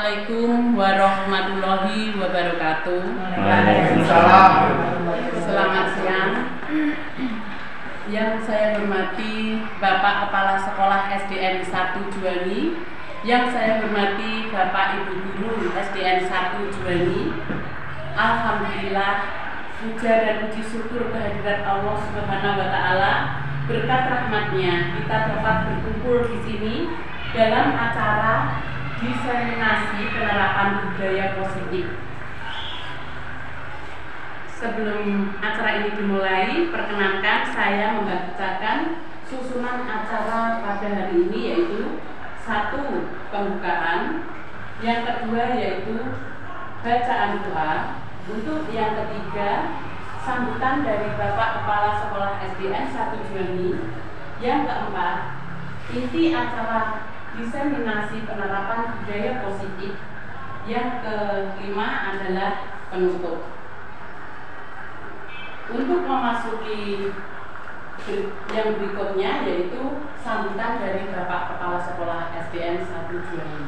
Assalamualaikum warahmatullahi wabarakatuh. Waalaikumsalam. Selamat siang. Yang saya hormati Bapak Kepala Sekolah SDN 1 Juwani, yang saya hormati Bapak Ibu Guru SDN 1 Juwani. Alhamdulillah, puja dan puji syukur kehadirat Allah Subhanahu wa Ta'ala, berkat rahmatnya kita dapat berkumpul di sini dalam acara diseminasi penerapan budaya positif. Sebelum acara ini dimulai, perkenankan saya membacakan susunan acara pada hari ini, yaitu 1. Pembukaan, yang kedua yaitu bacaan doa, untuk yang ketiga sambutan dari Bapak Kepala Sekolah SDN 1 Juwani, yang keempat inti acara diseminasi penerapan budaya positif, yang kelima adalah penutup. Untuk memasuki yang berikutnya, yaitu sambutan dari Bapak Kepala Sekolah SDN 1 Juwani.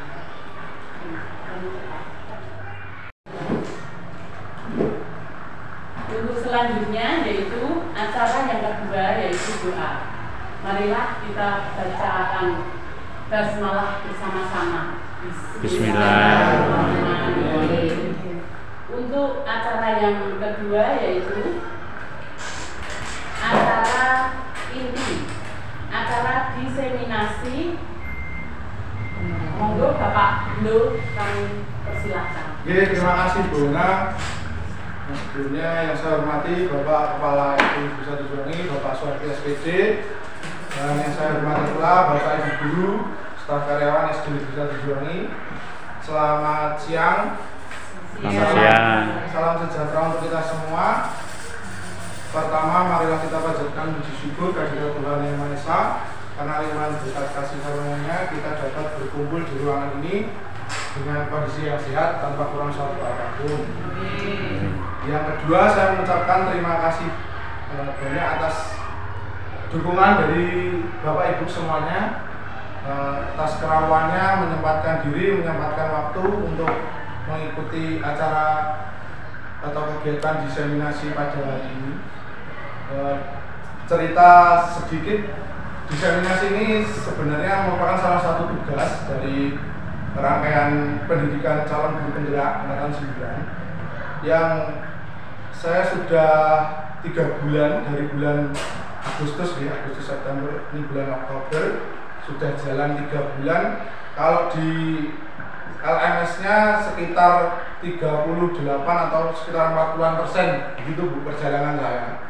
Untuk selanjutnya yaitu acara yang kedua, yaitu doa. Marilah kita bacakan basmalah bersama-sama. Bismillahirrahmanirrahim. Untuk acara yang kedua yaitu acara inti, acara diseminasi. Monggo Bapak Blo, kami persilahkan. Oke, terima kasih Bona. Sebelumnya yang saya hormati Bapak Kepala Ibu 1 Juwani, Bapak Suhardi SPD, dan yang saya hormati pula Bapak Ibu Guru, staf karyawan SD 1 Juwani. Selamat siang. Selamat siang. Salam sejahtera untuk kita semua. Pertama, marilah kita panjatkan puji syukur kehadirat Tuhan Yang Maha Esa, karena limpahan berkat kasih karunia-Nya kita dapat berkumpul di ruangan ini dengan kondisi yang sehat tanpa kurang satu apapun. Yang kedua, saya mengucapkan terima kasih banyak atas dukungan dari Bapak Ibu semuanya, atas kerawannya menyempatkan diri, menyempatkan waktu untuk mengikuti acara atau kegiatan diseminasi pada hari ini. Cerita sedikit, diseminasi ini sebenarnya merupakan salah satu tugas dari rangkaian pendidikan calon guru penggerak angkatan 9 yang saya sudah 3 bulan, dari bulan Agustus September, ini bulan Oktober, sudah jalan 3 bulan. Kalau di LMS-nya sekitar 38 atau sekitar 40% begitu Bu perjalanan saya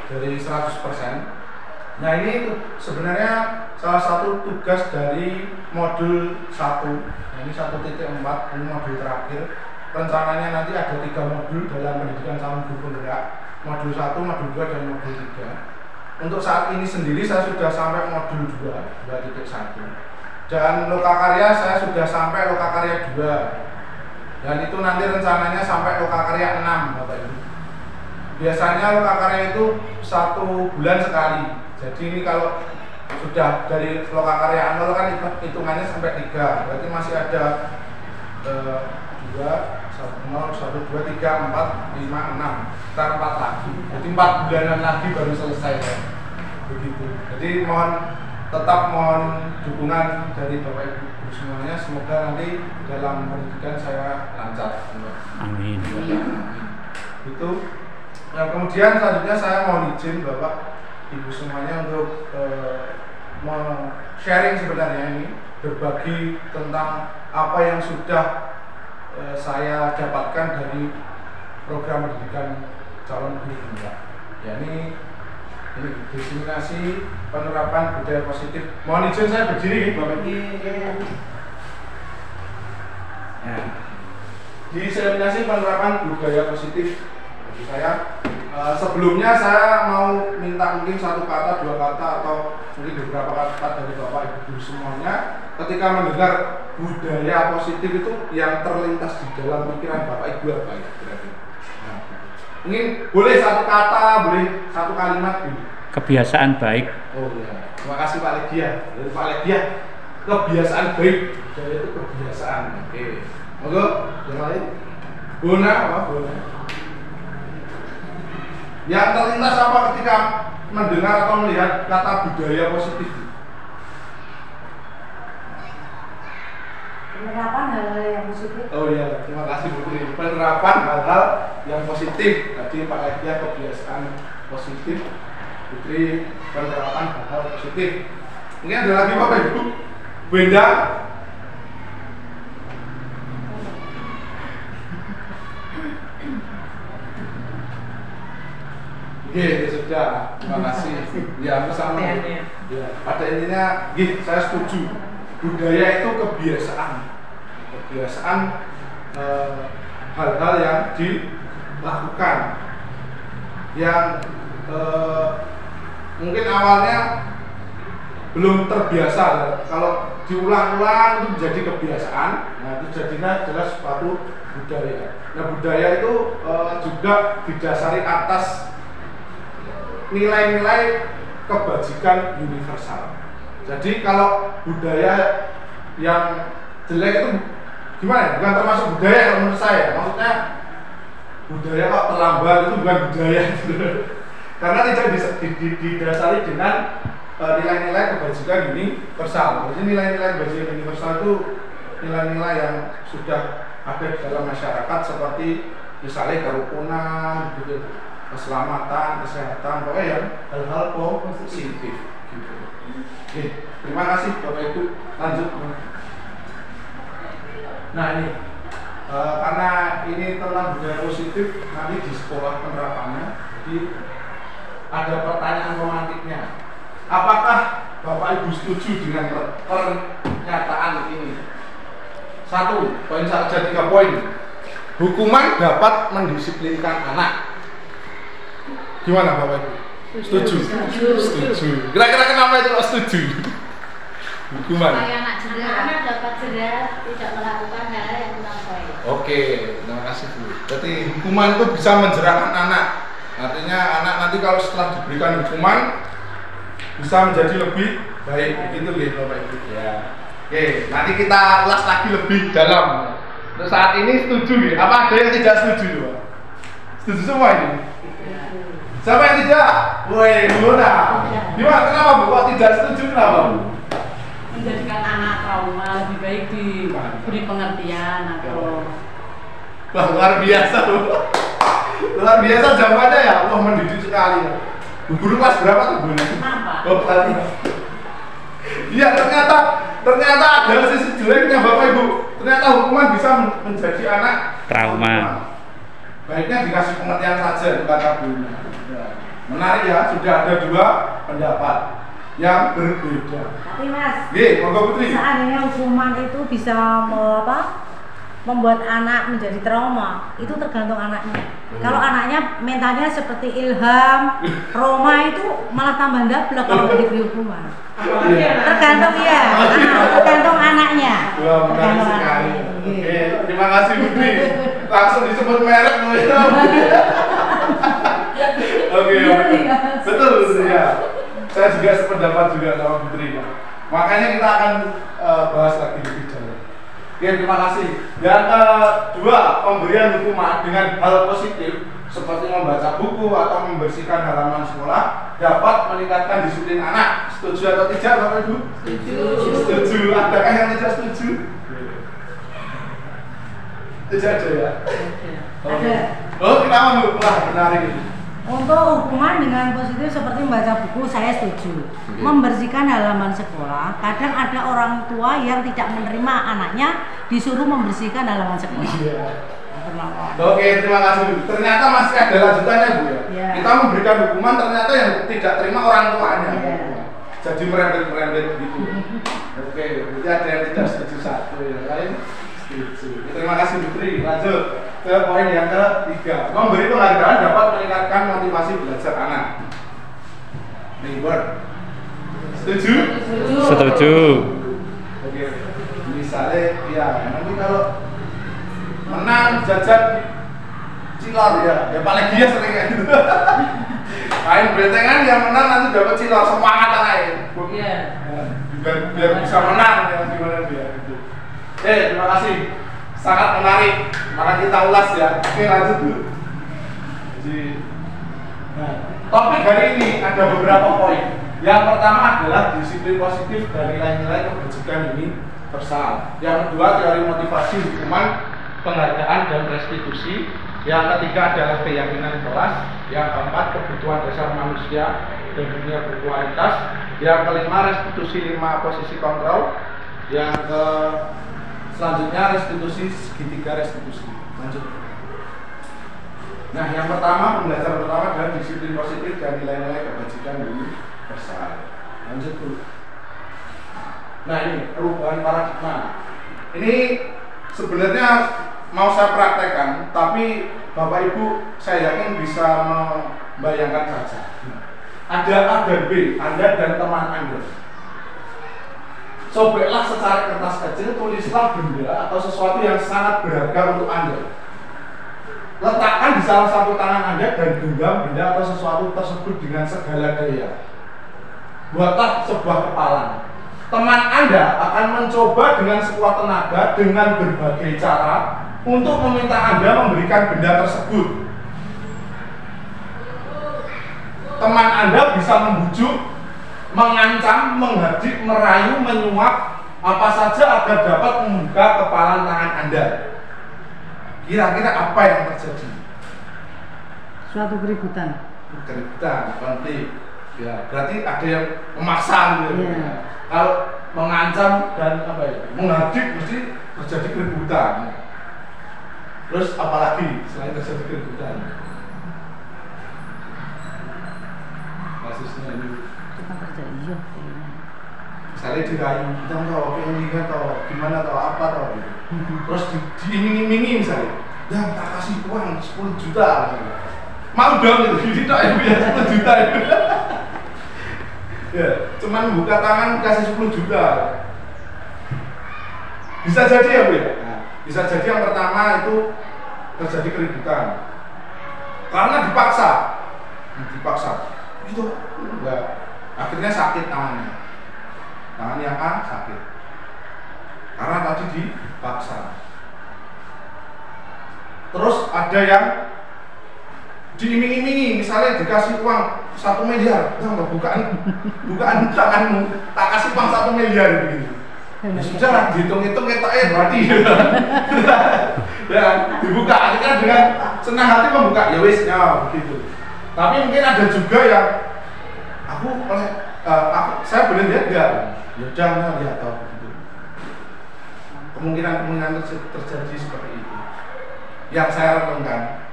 dari 100%. Nah, ini sebenarnya salah satu tugas dari modul 1. Nah, ini 1.4, ini modul terakhir. Rencananya nanti ada 3 modul dalam pendidikan calon guru penggerak, modul 1, modul 2, dan modul 3. Untuk saat ini sendiri saya sudah sampai modul 2.1. Dan lokakarya saya sudah sampai lokakarya 2. Dan itu nanti rencananya sampai lokakarya 6, Bapak Ibu. Biasanya lokakarya itu 1 bulan sekali. Jadi ini kalau sudah dari lokakarya 0 kan hitungannya sampai 3. Berarti masih ada 2, 1, 0, 1, 2, 3, 4, 5, 6. Sekitar 4 lagi. Jadi 4 bulanan lagi baru selesai ya. Begitu. Jadi tetap mohon dukungan dari Bapak Ibu semuanya. Semoga nanti dalam pendidikan saya lancar. Amin. Itu. Nah, kemudian selanjutnya saya mohon izin Bapak Ibu semuanya untuk sharing sebenarnya ini, berbagi tentang apa yang sudah saya dapatkan dari program pendidikan calon guru penggerak. Ya, ini diseminasi penerapan budaya positif. Mohon izin saya berdiri, Bapak Ibu. Ya. Diseminasi penerapan budaya positif bagi saya. Sebelumnya saya mau minta mungkin 1 kata, 2 kata, atau mungkin beberapa kata dari Bapak Ibu semuanya ketika mendengar budaya positif itu yang terlintas di dalam pikiran Bapak Ibu apa ya berarti? Nah, mungkin boleh 1 kata, boleh 1 kalimat gitu. Kebiasaan baik. Oh iya, terima kasih Pak Ledia. Dari Pak Ledia, kebiasaan baik. Budaya itu kebiasaan. Oke. Monggo, yang lain. Bona apa? Bona. Yang terlintas apa ketika mendengar atau melihat kata budaya positif? Penerapan hal-hal yang positif. Oh iya, terima kasih Bu Tri. Penerapan hal-hal yang positif. Tadi Pak Ekia kebiasaan positif. Bu Tri penerapan hal-hal positif. Ini ada lagi Bapak Ibu. Benda. Oke, sudah. Terima kasih. Ya, bersama. Ya, pada intinya, saya setuju. Budaya itu kebiasaan hal-hal yang dilakukan yang mungkin awalnya belum terbiasa. Kalau diulang-ulang itu menjadi kebiasaan, nah itu jadinya adalah suatu budaya. Nah budaya itu juga didasari atas nilai-nilai kebajikan universal. Jadi kalau budaya yang jelek itu gimana? Bukan termasuk budaya kalau menurut saya. Maksudnya budaya kok terlambat itu bukan budaya. Karena tidak didasari dengan nilai-nilai kebajikan universal. Jadi nilai-nilai kebajikan universal itu nilai-nilai yang sudah ada di dalam masyarakat seperti misalnya kerukunan, gitu, keselamatan, kesehatan, pokoknya yang hal-hal positif. Gitu. Oke, terima kasih Bapak Ibu. Lanjut. Nah ini karena ini tentang budaya positif, nanti di sekolah penerapannya, jadi ada pertanyaan romantiknya. Apakah Bapak Ibu setuju dengan pernyataan ini? 1, poin saja 3 poin. Hukuman dapat mendisiplinkan anak. Gimana Bapak Ibu? Setuju? Setuju. Kira-kira kenapa itu setuju? Hukuman. Supaya anak dapat jeda tidak melakukan hal yang kurang baik. Oke, terima kasih Bu. Berarti hukuman itu bisa menjerahkan anak. Artinya anak nanti kalau setelah diberikan hukuman bisa menjadi lebih baik. Begitu ya Bapak Ibu. Ya. Oke, nanti kita ulas lagi lebih dalam. Untuk saat ini setuju ya? Apa ada yang tidak setuju Pak? Setuju semua ini? Siapa yang tidak? Woi, Bona. Gimana? Kenapa Bu? Kok tidak setuju? Kenapa Bu? Menjadikan anak trauma, lebih baik diberi pengertian atau Wah, luar biasa Bu. Luar biasa jawabannya ya. Wah, mendidik sekali. Guru kelas berapa tuh Bu? kenapa? Oh, berarti. Iya, ternyata ada sisi jeleknya Bapak Ibu. Ternyata hukuman bisa menjadi anak Trauma. Baiknya dikasih pengertian saja itu kata Bu. Menarik ya, sudah ada 2 pendapat yang berbeda. Tapi Mas, Monggo Putri. seandainya hukuman itu bisa membuat anak menjadi trauma, itu tergantung anaknya. Kalau anaknya mentalnya seperti Ilham, Roma itu malah tambah ndablek kalau diberi hukuman. Tergantung ya, tergantung anaknya. Wah, menarik sekali. Oke, terima kasih Putri. Langsung disebut merek loh ya. Oke, betul ya. Saya juga sependapat juga sama Putri. Makanya kita akan bahas lagi lebih jauh. Oke, terima kasih. Yang kedua, pemberian hukuman dengan hal positif seperti membaca buku atau membersihkan halaman sekolah dapat meningkatkan disiplin anak. Setuju atau tidak Bapak Ibu? Setuju. Setuju. Adakah yang tidak setuju? Tidak ada ya? Ada. Oh, kenapa Bu? Wah, menarik ini. Untuk hukuman dengan positif seperti membaca buku, saya setuju. Membersihkan halaman sekolah, kadang ada orang tua yang tidak menerima anaknya disuruh membersihkan halaman sekolah. Iya. Oke, terima kasih Bu. Ternyata masih ada lanjutannya Bu ya. Iya. Kita memberikan hukuman ternyata yang tidak terima orang tuanya. Iya. Jadi merembet-merembet gitu. Oke, berarti ada yang tidak setuju 1, yang lain setuju. Terima kasih Putri. Lanjut ke poin yang ketiga. Memberi penghargaan dapat meningkatkan motivasi belajar anak. Reward. Setuju? Setuju. Oke. Misalnya ya nanti kalau menang jajan cilor ya paling dia sering kayak gitu. Main betengan yang menang nanti dapat cilor, semangat lain. Iya. Biar bisa menang ya gimana dia gitu. Terima kasih. sangat menarik, maka kita ulas ya. Oke, lanjut dulu. Jadi, nah, topik hari ini ada beberapa poin. Yang pertama adalah disiplin positif dan nilai-nilai kebajikan universal. Yang kedua, teori motivasi hukuman, penghargaan dan restitusi. Yang ketiga adalah keyakinan kelas. Yang keempat, kebutuhan dasar manusia dan dunia berkualitas. Yang kelima, restitusi 5 posisi kontrol. Yang selanjutnya restitusi segitiga restitusi. Lanjut. Nah, yang pertama, pembelajaran pertama adalah disiplin positif dan nilai-nilai kebajikan universal. Lanjut dulu. Nah, ini perubahan paradigma. Ini sebenarnya mau saya praktekkan, tapi Bapak Ibu saya yakin bisa membayangkan saja. Ada A dan B, Anda dan teman Anda. Sobeklah secara kertas kecil, tulislah benda atau sesuatu yang sangat berharga untuk Anda. Letakkan di salah satu tangan Anda dan genggam benda atau sesuatu tersebut dengan segala daya. Buatlah sebuah kepalan. Teman Anda akan mencoba dengan sekuat tenaga dengan berbagai cara untuk meminta Anda memberikan benda tersebut. Teman Anda bisa membujuk, mengancam, menghardik, merayu, menyuap, apa saja agar dapat membuka kepalan tangan Anda. Kira-kira apa yang terjadi? Suatu keributan. Keributan, konflik. Ya, berarti ada yang memaksa gitu. Yeah. Kalau mengancam dan apa ya, menghardik mesti terjadi keributan. Terus apalagi selain terjadi keributan? Kasusnya ini. Kita kerja iya. Misalnya dirayu, kita tahu, pengen tahu, gimana tahu, apa tahu gitu. Terus diiming-imingi misalnya, ya tak kasih uang 10 juta. Mau dong itu, jadi tak ya 10 juta itu. Ya, cuman buka tangan kasih 10 juta. Bisa jadi ya Bu ya? Nah, bisa jadi yang pertama itu terjadi keributan karena dipaksa. Itu enggak, akhirnya sakit tangannya. Tangan yang A sakit karena tadi dipaksa. Terus ada yang diiming-imingi, misalnya dikasih uang 1 miliar, bukaan tanganmu, tak kasih uang 1 miliar begini. Ya sudah lah, dihitung-hitung kita berarti. Ya, dibuka akhirnya dengan senang hati membuka, ya wis, ya begitu. Tapi mungkin ada juga yang saya boleh lihat enggak? Ya udah lihat atau begitu. Kemungkinan terjadi seperti itu yang saya renungkan.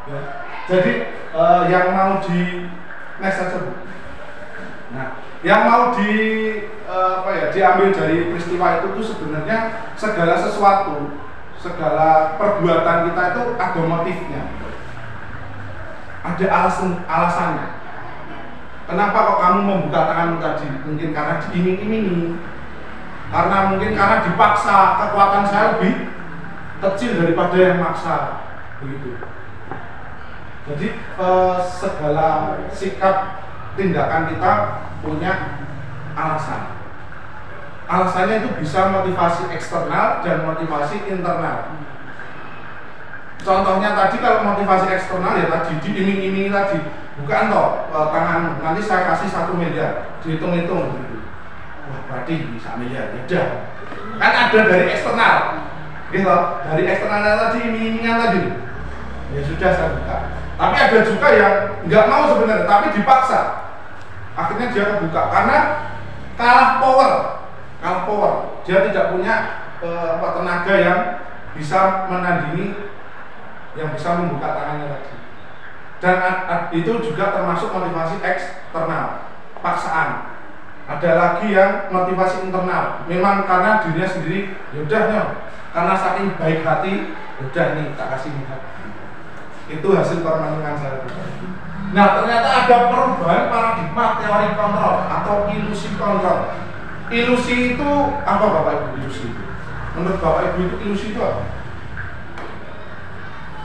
Ya. Jadi yang mau di next saja Bu. Nah, yang mau diambil dari peristiwa itu tuh sebenarnya segala sesuatu, segala perbuatan kita itu ada motifnya, ada alasannya. Kenapa kok kamu membuka tanganmu tadi? Mungkin karena diiming-imingi, mungkin karena dipaksa. Kekuatan saya lebih kecil daripada yang maksa, begitu. Jadi segala sikap tindakan kita punya alasan. Alasannya itu bisa motivasi eksternal dan motivasi internal. Contohnya tadi kalau motivasi eksternal ya tadi diiming-imingi tadi, bukan toh tangan nanti saya kasih 1 miliar, dihitung-hitung gitu. Wah berarti bisa miliar, ya kan ada dari eksternal, gitu. Dari eksternalnya tadi iming-imingan tadi, ya sudah saya buka. Tapi ada juga yang nggak mau sebenarnya, tapi dipaksa. Akhirnya dia kebuka karena kalah power. Dia tidak punya tenaga yang bisa menandingi, yang bisa membuka tangannya lagi. Dan itu juga termasuk motivasi eksternal, paksaan. Ada lagi yang motivasi internal, memang karena dirinya sendiri, yaudah karena saking baik hati, yaudah nih tak kasih lihat. Itu hasil perenungan saya. Nah, ternyata ada perubahan paradigma teori kontrol atau ilusi kontrol. Ilusi itu apa Bapak Ibu? Ilusi itu, menurut Bapak Ibu itu ilusi itu apa?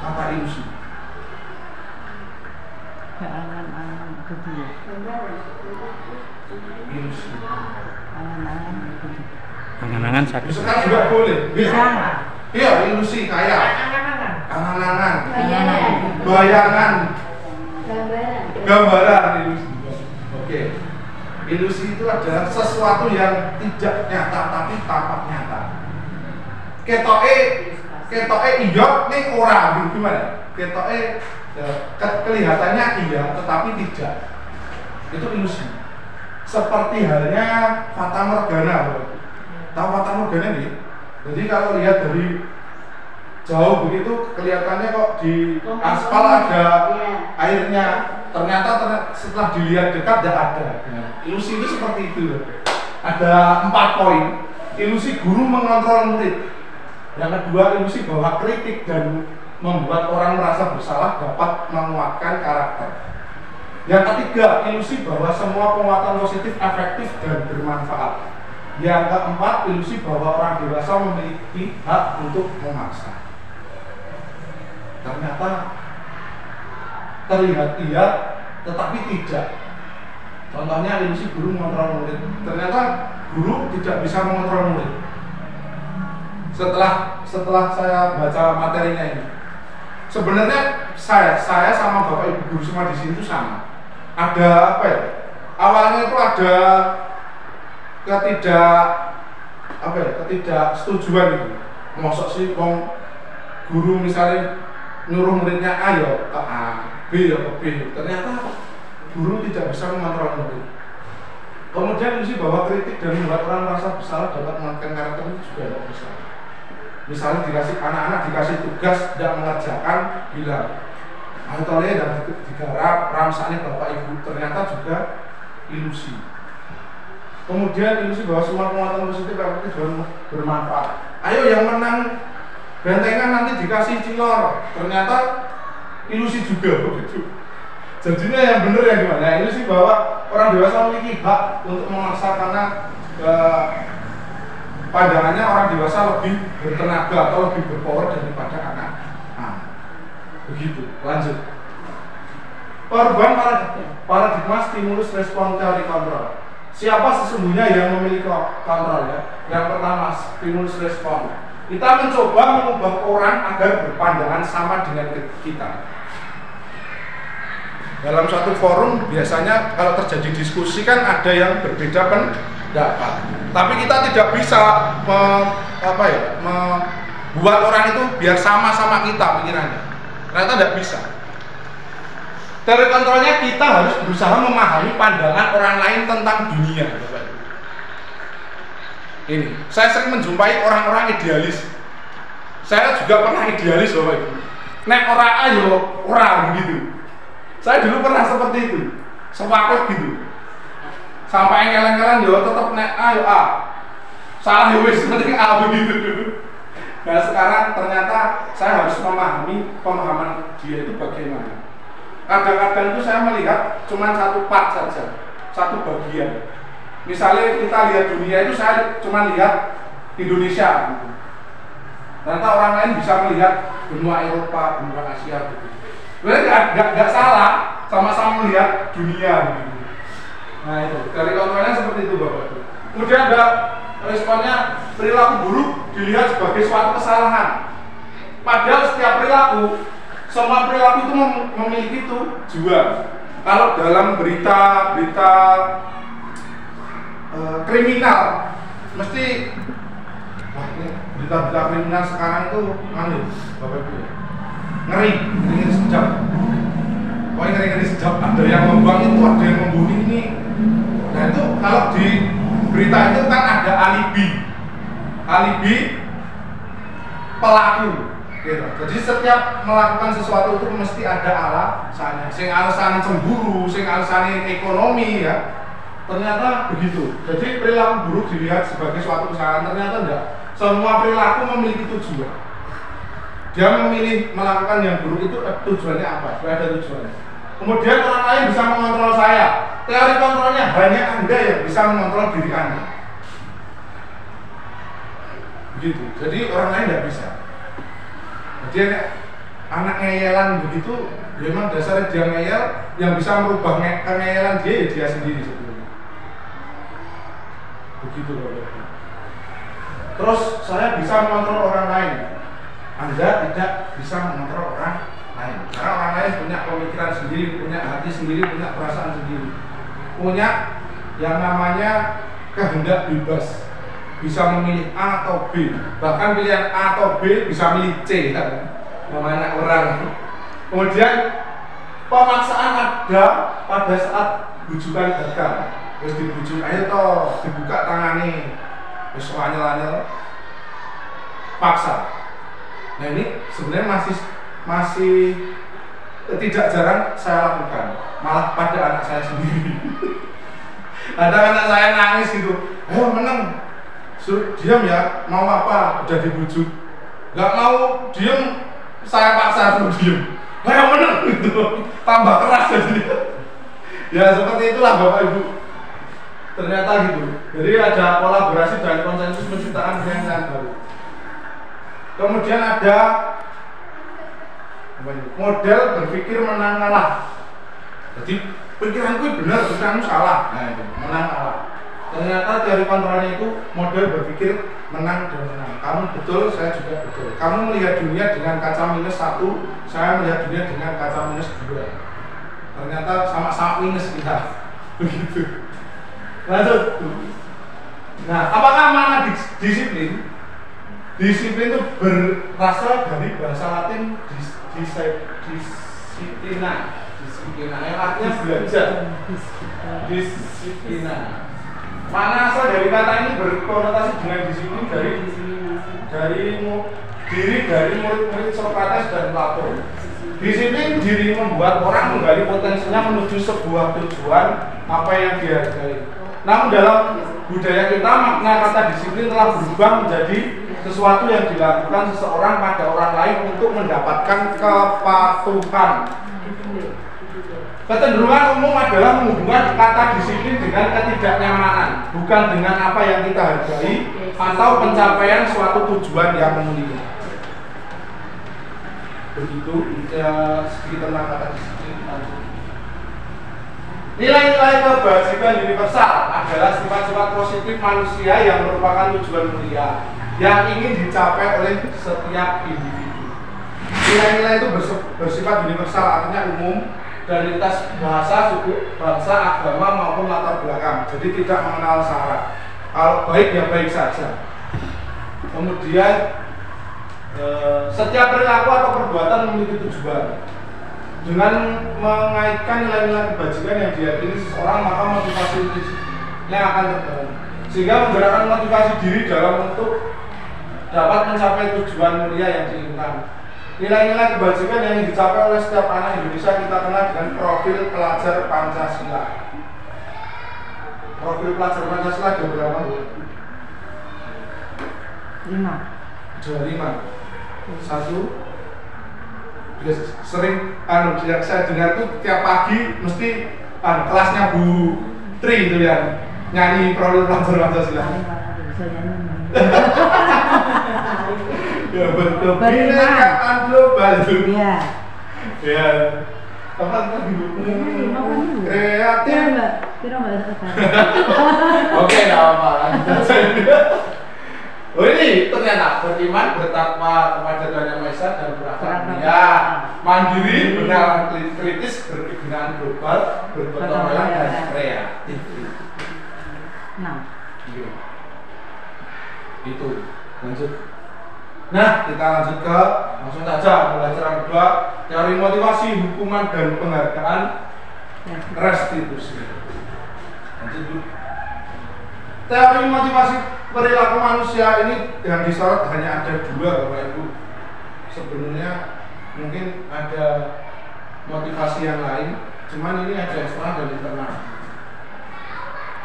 Apa ilusi? Angan-angan kedua. Ilusi. Angan-angan kedua. Angan-angan sakit. Sekarang juga boleh. Bisa. Iya, ilusi kayak angan-angan, bayangan, gambaran ilusi. Oke. Ilusi itu adalah sesuatu yang tidak nyata tapi tampak nyata. Ketoke iya ning ora, gimana? Ketoke kelihatannya iya tetapi tidak. Itu ilusi. Seperti halnya fata morgana. Tahu fata morgana nih? Jadi kalau lihat dari jauh begitu kelihatannya kok di aspal ada airnya, ternyata setelah dilihat dekat tidak ada. Ilusi itu seperti itu. Ada 4 poin. Ilusi guru mengontrol murid. Yang kedua, ilusi bahwa kritik dan membuat orang merasa bersalah dapat menguatkan karakter. Yang ketiga, ilusi bahwa semua penguatan positif efektif dan bermanfaat. Yang keempat, ilusi bahwa orang dewasa memiliki hak untuk memaksa. Ternyata terlihat iya, tetapi tidak. Contohnya ilusi guru mengontrol murid. Ternyata guru tidak bisa mengontrol murid. Setelah saya baca materinya ini, sebenarnya saya sama bapak ibu guru semua di sini itu sama. Ada apa ya? Awalnya itu ada ketidaksetujuan itu. Mosok sih guru misalnya nyuruh muridnya A ya ke A, B ya ke B. Ternyata guru tidak bisa mengontrol murid. Kemudian ilusi bahwa kritik dan membuat orang merasa bersalah dapat menguatkan karakter itu juga tidak bisa. Misalnya anak-anak dikasih tugas tidak mengerjakan, bilang antolnya dan digarap ramsaknya bapak ibu, ternyata juga ilusi. Kemudian ilusi bahwa semua penguatan positif efektif dan bermanfaat. Ayo yang menang bentengan nanti dikasih cilor, ternyata ilusi juga begitu. Jadinya yang benar yang gimana? Ilusi bahwa orang dewasa memiliki hak untuk memaksa karena pandangannya orang dewasa lebih bertenaga atau lebih berpower daripada anak. Nah, begitu. Lanjut. Perubahan paradigma stimulus respon teori kontrol. Siapa sesungguhnya yang memiliki kontrol ya? Yang pertama stimulus respon. Kita mencoba mengubah orang agar berpandangan sama dengan kita. Dalam suatu forum biasanya kalau terjadi diskusi kan ada yang berbeda pendapat. Tapi kita tidak bisa membuat orang itu biar sama-sama kita pikirannya. Ternyata tidak bisa. Teori kontrolnya kita harus berusaha memahami pandangan orang lain tentang dunia. Ini, saya sering menjumpai orang-orang idealis. Saya juga pernah idealis Bapak Ibu. Nek ora ayo ora gitu. Saya dulu pernah seperti itu. Sepakat gitu. Sampai engkel-engkelan yo tetap nek ayo A. Salah yo wis penting A begitu. Nah, sekarang ternyata saya harus memahami pemahaman dia itu bagaimana. Kadang-kadang itu saya melihat cuma satu part saja, satu bagian. Misalnya kita lihat dunia itu saya cuma lihat Indonesia gitu. Ternyata orang lain bisa melihat benua Eropa, benua Asia gitu. Sebenarnya nggak salah, sama-sama melihat dunia gitu. Nah itu, dari kontrolnya seperti itu Bapak Ibu. Kemudian ada responnya perilaku buruk dilihat sebagai suatu kesalahan. Padahal setiap perilaku, semua perilaku itu memiliki tujuan. Kalau dalam berita kriminal, mesti wah ini berita kriminal sekarang itu Bapak Ibu ngeri sedap. Pokoknya ngeri sedap. Ada yang membuang itu, ada yang membunuh ini. Nah itu kalau di berita itu kan ada alibi pelaku. Gitu. Jadi setiap melakukan sesuatu itu mesti ada alasannya. Sing alasan cemburu, sing alasan ekonomi ya. Ternyata begitu. Jadi perilaku buruk dilihat sebagai suatu kesalahan, ternyata enggak. Semua perilaku memiliki tujuan. Dia memilih melakukan yang buruk itu tujuannya apa? Ada tujuannya. Kemudian orang lain bisa mengontrol saya. Teori kontrolnya hanya Anda yang bisa mengontrol diri Anda. Begitu. Jadi orang lain tidak bisa. Jadi anak ngeyelan begitu, memang dasarnya dia ngeyel, yang bisa merubah ngeyelan dia ya dia sendiri sebetulnya. Begitu Bapak. Terus saya bisa mengontrol orang lain. Anda tidak bisa mengontrol orang lain. Karena orang lain punya pemikiran sendiri, punya hati sendiri, punya perasaan sendiri, punya yang namanya kehendak bebas, bisa memilih A atau B, bahkan pilihan A atau B bisa milih C, kan? Namanya orang. Kemudian pemaksaan ada pada saat bujukan gagal, terus dibujuk, ayo toh dibuka tangani, terus anyel-anyel, paksa. Nah ini sebenarnya masih tidak jarang saya lakukan, malah pada anak saya sendiri. Ada anak saya nangis gitu, ayo menang, suruh diam ya, mau apa, udah dibujuk, nggak mau diam, saya paksa suruh diam, ayo menang gitu, tambah keras jadi. Ya seperti itulah Bapak Ibu, ternyata gitu. Jadi ada kolaborasi dan konsensus penciptaan yang baru. Kemudian ada model berpikir menang kalah. Jadi pikiranku benar, pikiranmu salah. Nah itu menang kalah. Ternyata teori kontrolnya itu model berpikir menang dan menang. Kamu betul, saya juga betul. Kamu melihat dunia dengan kaca minus 1, saya melihat dunia dengan kaca minus 2. Ternyata sama-sama minus kita. Begitu. Lanjut. Nah, apakah makna disiplin? Disiplin itu berasal dari bahasa Latin disiplina, yang artinya belajar. Disiplina. Mana asal dari kata ini berkonotasi dengan disiplin dari murid-murid Sokrates dan Plato. Disiplin diri membuat orang menggali potensinya menuju sebuah tujuan apa yang dihargai. Namun dalam budaya kita makna kata disiplin telah berubah menjadi sesuatu yang dilakukan seseorang pada orang lain untuk mendapatkan kepatuhan. Kecenderungan umum adalah menghubungkan kata disiplin dengan ketidaknyamanan, bukan dengan apa yang kita hargai atau pencapaian suatu tujuan yang mulia. Begitu sedikit tentang kata disiplin. Nilai-nilai kebajikan universal adalah sifat-sifat positif manusia yang merupakan tujuan mulia yang ingin dicapai oleh setiap individu. Nilai-nilai itu bersifat universal, artinya umum dari lintas bahasa, suku, bangsa, agama maupun latar belakang. Jadi tidak mengenal syarat. Kalau baik ya baik saja. Kemudian setiap perilaku atau perbuatan memiliki tujuan. Dengan mengaitkan nilai-nilai kebajikan yang diyakini seseorang, maka motivasinya akan terbangun. Sehingga menggerakkan motivasi diri dalam untuk dapat mencapai tujuan mulia yang diinginkan. Nilai-nilai kebajikan yang dicapai oleh setiap anak Indonesia kita kenal dengan profil pelajar Pancasila. Profil pelajar Pancasila ada berapa? 5. Ada 5. 1. Sering yang saya dengar tuh tiap pagi mesti kelasnya Bu Tri itu yang nyanyi profil pelajar Pancasila. Ya betul. Bineka global itu. Iya. Ya. Kapan lagi Bu? Kreatif. Kira enggak. Oke, enggak apa-apa. Oh ini ternyata beriman, bertakwa kepada Tuhan Yang Maha Esa dan berakhlak mulia, mandiri, benar kritis, berpikiran global, bergotong royong dan kreatif. Nah, itu lanjut. Nah kita lanjut ke langsung saja pelajaran kedua, teori motivasi, hukuman dan penghargaan restitusi. Lanjut dulu. Teori motivasi perilaku manusia ini yang disorot hanya ada 2 Bapak Ibu. Sebenarnya mungkin ada motivasi yang lain, cuman ini ada eksternal dan internal.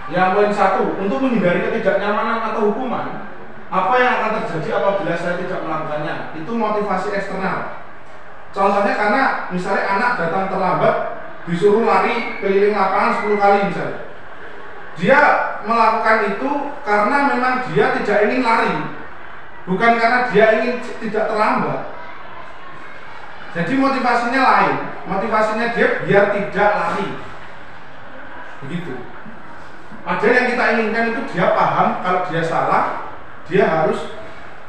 Yang poin 1, untuk menghindari ketidaknyamanan atau hukuman, apa yang akan terjadi apabila saya tidak melakukannya? Itu motivasi eksternal. Contohnya karena misalnya anak datang terlambat, disuruh lari keliling lapangan 10 kali misalnya. Dia melakukan itu karena memang dia tidak ingin lari, bukan karena dia ingin tidak terlambat. Jadi motivasinya lain, motivasinya dia biar tidak lari. Begitu. Padahal yang kita inginkan itu dia paham kalau dia salah, dia harus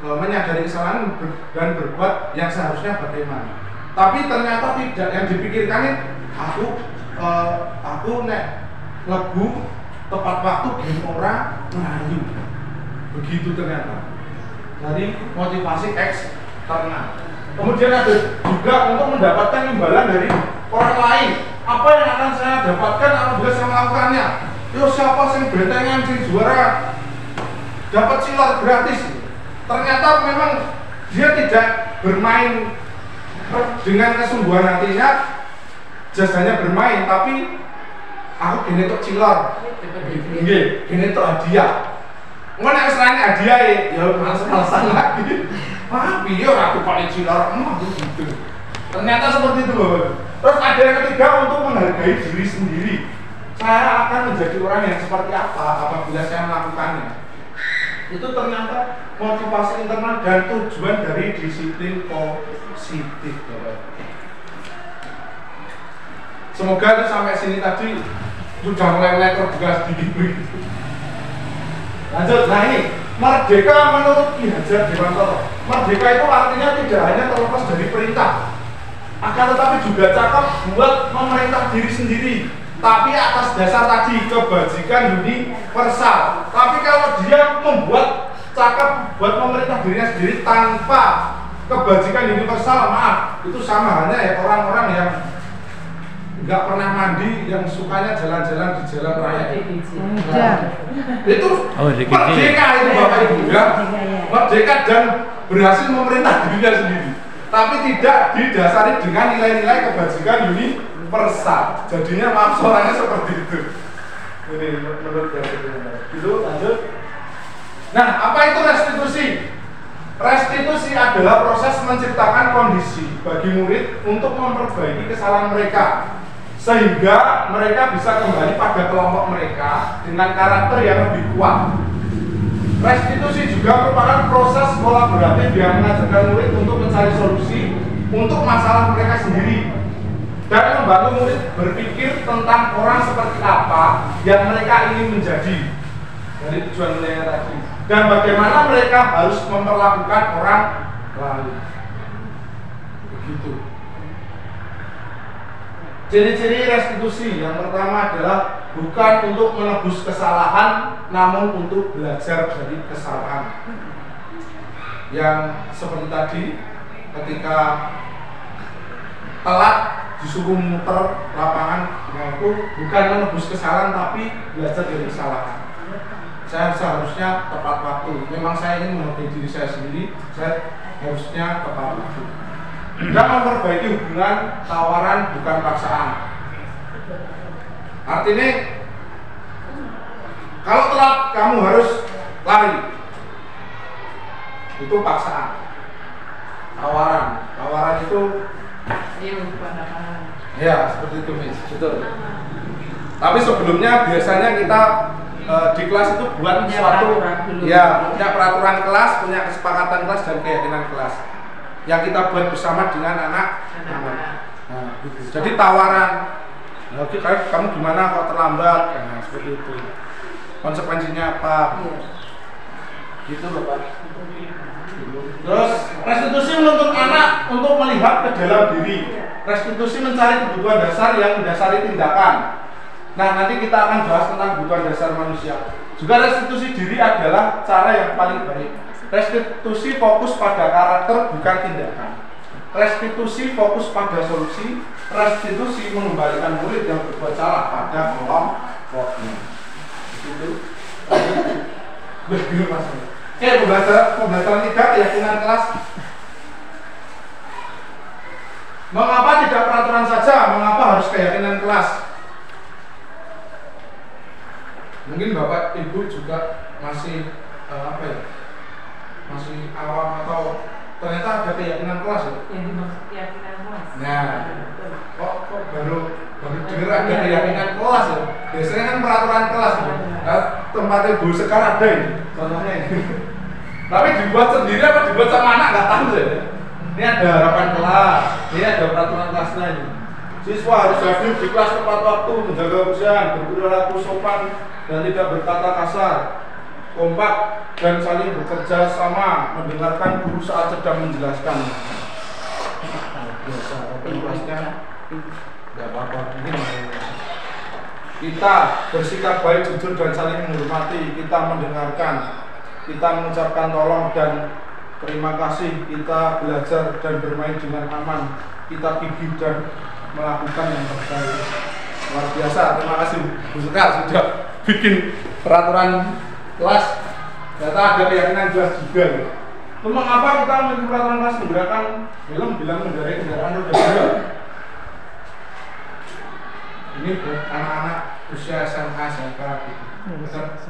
menyadari kesalahan dan berbuat yang seharusnya bagaimana. Tapi ternyata tidak, yang dipikirkan aku nek lebu tepat waktu game orang ngayu. Begitu ternyata dari motivasi eksternal. Kemudian ada juga untuk mendapatkan imbalan dari orang lain. Apa yang akan saya dapatkan apabila saya melakukannya? Yo, siapa yang bentengan sing juara dapat silar gratis. Ternyata memang dia tidak bermain dengan kesungguhan hatinya, jasanya bermain, tapi aku gini tok cilor, gini tok hadiah. Mana selain hadiah ya males-malesan lagi. Wah, biar aku pakai cilor, gitu. Ternyata seperti itu loh. Terus ada yang ketiga, untuk menghargai diri sendiri. Saya akan menjadi orang yang seperti apa apabila saya melakukannya. Itu ternyata motivasi internal dan tujuan dari disiplin positif. Semoga itu sampai sini tadi sudah mulai terbuka sedikit begitu. Lanjut, nah ini merdeka menurut Ki Hajar Dewantara. Merdeka itu artinya tidak hanya terlepas dari perintah, akan tetapi juga cakap buat memerintah diri sendiri. Tapi atas dasar tadi kebajikan universal. Tapi kalau dia membuat cakap buat memerintah dirinya sendiri tanpa kebajikan universal, maaf, itu sama halnya ya orang-orang yang nggak pernah mandi, yang sukanya jalan-jalan di jalan raya. Itu merdeka itu Bapak Ibu ya. Merdeka dan berhasil memerintah dirinya sendiri. Tapi tidak didasari dengan nilai-nilai kebajikan universal. Jadinya maaf suaranya seperti itu. Ini menurut saya itu. Lanjut. Nah, apa itu restitusi? Restitusi adalah proses menciptakan kondisi bagi murid untuk memperbaiki kesalahan mereka, sehingga mereka bisa kembali pada kelompok mereka dengan karakter yang lebih kuat. Restitusi juga merupakan proses kolaboratif yang mengajarkan murid untuk mencari solusi untuk masalah mereka sendiri dan membantu murid berpikir tentang orang seperti apa yang mereka ingin menjadi dari tujuan mereka tadi, dan bagaimana mereka harus memperlakukan orang lain. Begitu. Ciri-ciri restitusi yang pertama adalah bukan untuk menebus kesalahan, namun untuk belajar dari kesalahan. Yang seperti tadi, ketika telat disuruh muter lapangan, itu bukan menebus kesalahan tapi belajar dari kesalahan. Saya seharusnya tepat waktu. Memang saya ingin menghargai diri saya sendiri, saya harusnya tepat waktu. Dan memperbaiki hubungan tawaran bukan paksaan. Artinya kalau telat kamu harus lari, itu paksaan. Tawaran itu ya seperti itu, Miss. Betul. Tapi sebelumnya biasanya kita di kelas itu buat suatu ya, punya peraturan kelas, punya kesepakatan kelas dan keyakinan kelas yang kita buat bersama dengan anak-anak. Nah, gitu. Jadi tawaran, kamu gimana kok terlambat? Nah, seperti itu. Konsekuensinya apa? Gitu loh Pak. Terus restitusi menuntut anak untuk melihat ke dalam diri. Restitusi mencari kebutuhan dasar yang mendasari tindakan. Nah, nanti kita akan bahas tentang kebutuhan dasar manusia. Juga restitusi diri adalah cara yang paling baik. Restitusi fokus pada karakter bukan tindakan. Restitusi fokus pada solusi. Restitusi mengembalikan murid yang berbuat salah pada kelompoknya. Itu. Begitu Mas. Oke, pembelajaran 3, keyakinan kelas. Mengapa tidak peraturan saja? Mengapa harus keyakinan kelas? Mungkin Bapak Ibu juga masih masih awam atau ternyata ada keyakinan kelas ya? Yang dimaksud keyakinan kelas. Nah, kok baru dengar ada keyakinan kelas ya? Biasanya kan peraturan kelas ya? Nah, tempat Ibu sekarang ada ini, contohnya ini. Tapi dibuat sendiri apa dibuat sama anak nggak tahu ya? Ini ada harapan kelas, ini ada peraturan kelasnya ini. Siswa harus hadir di kelas tepat waktu, menjaga kebersihan, berperilaku sopan dan tidak berkata kasar. kompak dan saling bekerja sama, mendengarkan guru saat sedang menjelaskan. Biasa, kelasnya nggak apa-apa. Kita bersikap baik, jujur dan saling menghormati. Kita mendengarkan, kita mengucapkan tolong dan terima kasih. Kita belajar dan bermain dengan aman. Kita gigih dan melakukan yang terbaik. Luar biasa, terima kasih Bu Sekar sudah bikin peraturan kelas. Ternyata ada keyakinan jelas juga. Mengapa kita memiliki peraturan kelas menggunakan helm bila mengendarai kendaraan roda 2? Ini buat anak-anak usia SMA SMK gitu.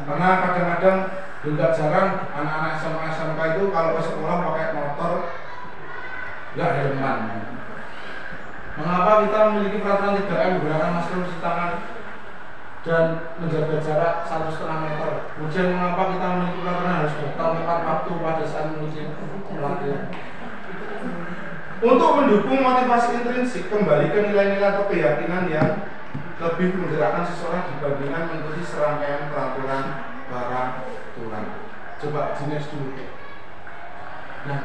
Karena kadang-kadang juga jarang anak-anak SMA SMK itu kalau ke sekolah pakai motor nggak helman. Mengapa kita memiliki peraturan 3M menggunakan masker, mencuci tangan dan menjaga jarak 1,5 meter? Kemudian mengapa kita memiliki peraturan harus datang tepat waktu pada saat menguji pelatihan? Untuk mendukung motivasi intrinsik, kembali ke nilai-nilai atau keyakinan yang lebih menggerakkan seseorang dibandingkan mengikuti serangkaian peraturan. Coba jenis dulu. Nah,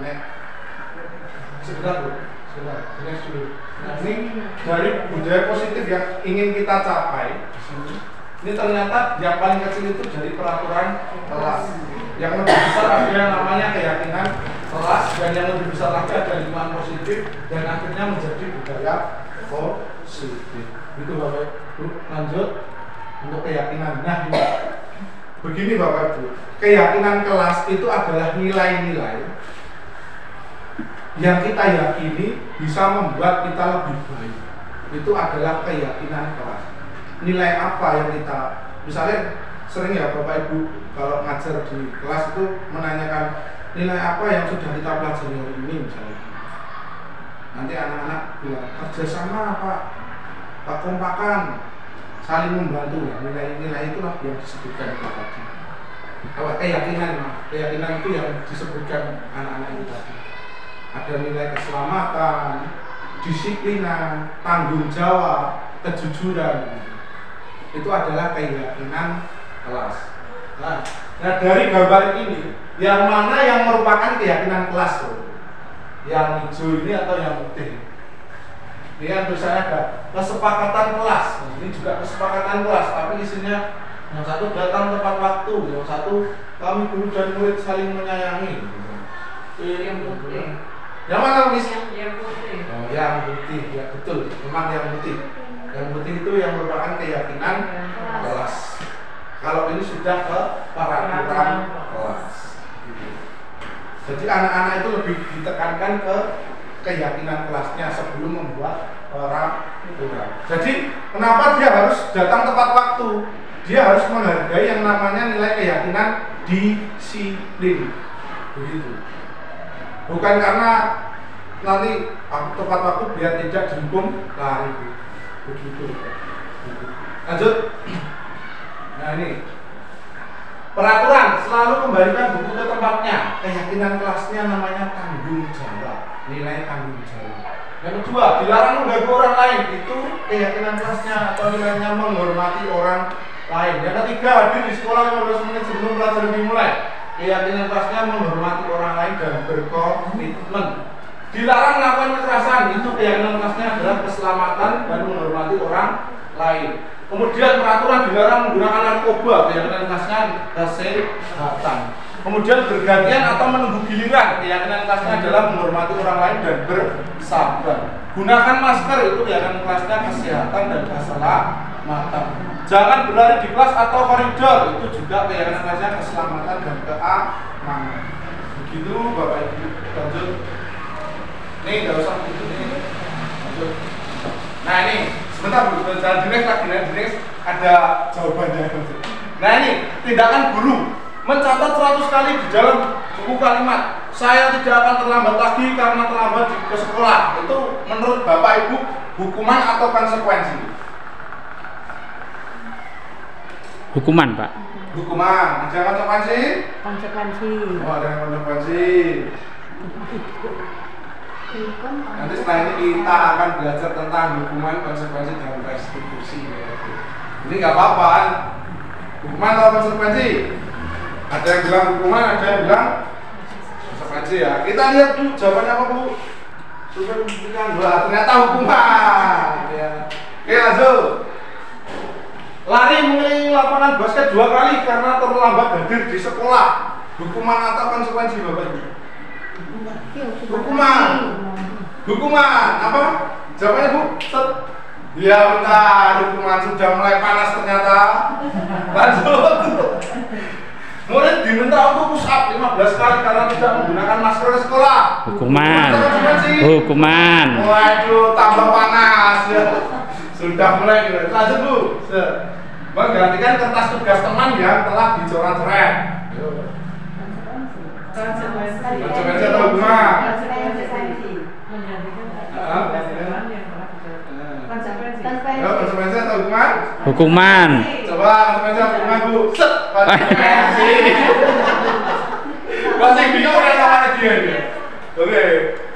sebentar Bu, jenis dulu. Nah, ini dari budaya positif yang ingin kita capai. Ini ternyata yang paling kecil itu dari peraturan kelas. Yang lebih besar ada yang namanya keyakinan kelas, dan yang lebih besar lagi ada lingkungan positif, dan akhirnya menjadi budaya positif. Itu Bapak Ibu. Lanjut untuk keyakinan. Nah, ini begini Bapak Ibu, keyakinan kelas itu adalah nilai-nilai yang kita yakini bisa membuat kita lebih baik. Itu adalah keyakinan kelas. Nilai apa yang kita, misalnya sering ya Bapak Ibu kalau ngajar di kelas itu menanyakan nilai apa yang sudah kita pelajari hari ini misalnya. Nanti anak-anak bilang kerjasama Pak, kompakan, saling membantu ya. Nilai-nilai itulah yang disebutkan tadi. Keyakinan itu yang disebutkan anak-anak itu tadi. Ada nilai keselamatan, disiplinan, tanggung jawab, kejujuran. Itu adalah keyakinan kelas. Nah, dari gambar ini, yang mana yang merupakan keyakinan kelas tuh? Yang hijau ini atau yang putih? Ini yang tulisannya ada kesepakatan kelas. Ini juga kesepakatan kelas, tapi isinya yang satu datang tepat waktu, yang satu kami guru dan murid saling menyayangi. Yang putih. Yang mana tulisnya? Yang putih. Oh, yang putih, ya betul. Memang yang putih. Yang putih itu yang merupakan keyakinan kelas. Kalau ini sudah ke peraturan kelas. Jadi anak-anak itu lebih ditekankan ke keyakinan kelasnya sebelum membuat peraturan. Jadi kenapa dia harus datang tepat waktu? Dia harus menghargai yang namanya nilai keyakinan disiplin. Begitu. Bukan karena nanti tepat waktu biar tidak dihukum lari. Begitu. Lanjut. Nah ini peraturan selalu kembalikan buku ke tempatnya. Keyakinan kelasnya namanya tanggung jawab. Nilai tanggung jawab. Yang kedua, dilarang mengganggu orang lain. Itu keyakinan kelasnya atau nilainya menghormati orang lain. Yang ketiga, hadir di sekolah 15 menit sebelum pelajaran dimulai. Keyakinan kelasnya menghormati orang lain dan berkomitmen. Dilarang melakukan kekerasan. Itu keyakinan kelasnya adalah keselamatan dan menghormati orang lain. Kemudian peraturan dilarang menggunakan narkoba. Keyakinan kelasnya kesehatan. Kemudian bergantian atau menunggu giliran. Keyakinan kelasnya adalah menghormati orang lain dan bersabar. Gunakan masker. Itu keyakinan kelasnya kesehatan dan keselamatan. Jangan berlari di kelas atau koridor. Itu juga keyakinan kelasnya keselamatan dan keamanan. Begitu Bapak Ibu. Lanjut. Ini nggak usah begitu ini. Lanjut. Nah ini sebentar Bu, jangan next ada jawabannya. Nah ini tindakan guru mencatat 100 kali di dalam buku kalimat saya tidak akan terlambat lagi karena terlambat ke sekolah. Itu menurut Bapak Ibu hukuman atau konsekuensi? Hukuman Pak. Hukuman. Ada konsekuensi? Konsekuensi. Oh ada konsekuensi. Nanti setelah ini kita akan belajar tentang hukuman, konsekuensi, dan restitusi. Ini nggak apa-apa. Hukuman atau konsekuensi? Ada yang bilang hukuman, ada yang bilang konsekuensi ya. Kita lihat dulu jawabannya apa Bu? Supaya membuktikan bahwa ternyata hukuman. Ya. Oke lanjut. Lari mengelilingi lapangan basket 2 kali karena terlambat hadir di sekolah. Hukuman atau konsekuensi Bapak Ibu? Hukuman. Hukuman apa? Jawabannya Bu? Set. Ya benar, hukuman sudah mulai panas ternyata. Lanjut. Murid diminta untuk push up 15 kali karena tidak menggunakan masker ke sekolah. Hukuman. Hukuman. Waduh, tambah panas ya. Sudah mulai. Lanjut Bu. Menggantikan kertas tugas teman yang telah dicoret-coret. Konsekuensi atau hukuman? Konsekuensi atau hukuman? Hukuman. Coba konsekuensi atau hukuman Bu? Set. Konsekuensi. Masih bingung ya namanya dia nih. Oke.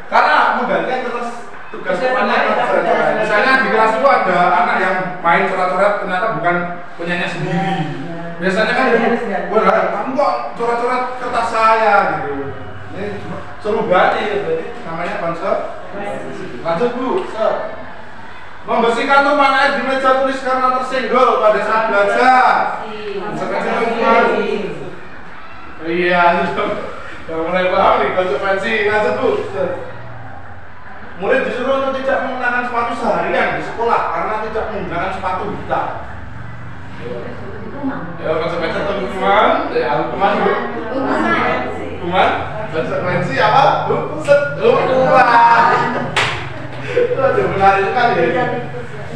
Karena menggantikan kertas tugas temannya coret-coret. Misalnya di kelas itu ada anak yang main coret-coret ternyata bukan punyanya sendiri. Biasanya kan kamu kok coret-coret kertas saya gitu. Ini seru banget, berarti namanya konsekuensi. Lanjut Bu. Membersihkan tumpahan air di meja tulis karena tersenggol pada saat belajar. Konsekuensi atau hukuman? Iya, sudah mulai paham nih konsekuensi. Lanjut Bu. Murid disuruh untuk tidak menggunakan sepatu seharian di sekolah karena tidak menggunakan sepatu hitam. Ya, konsekuensi atau hukuman? Ya, hukuman Bu. Hukuman? Konsekuensi apa? Hukuman. Aduh, menarik sekali ya.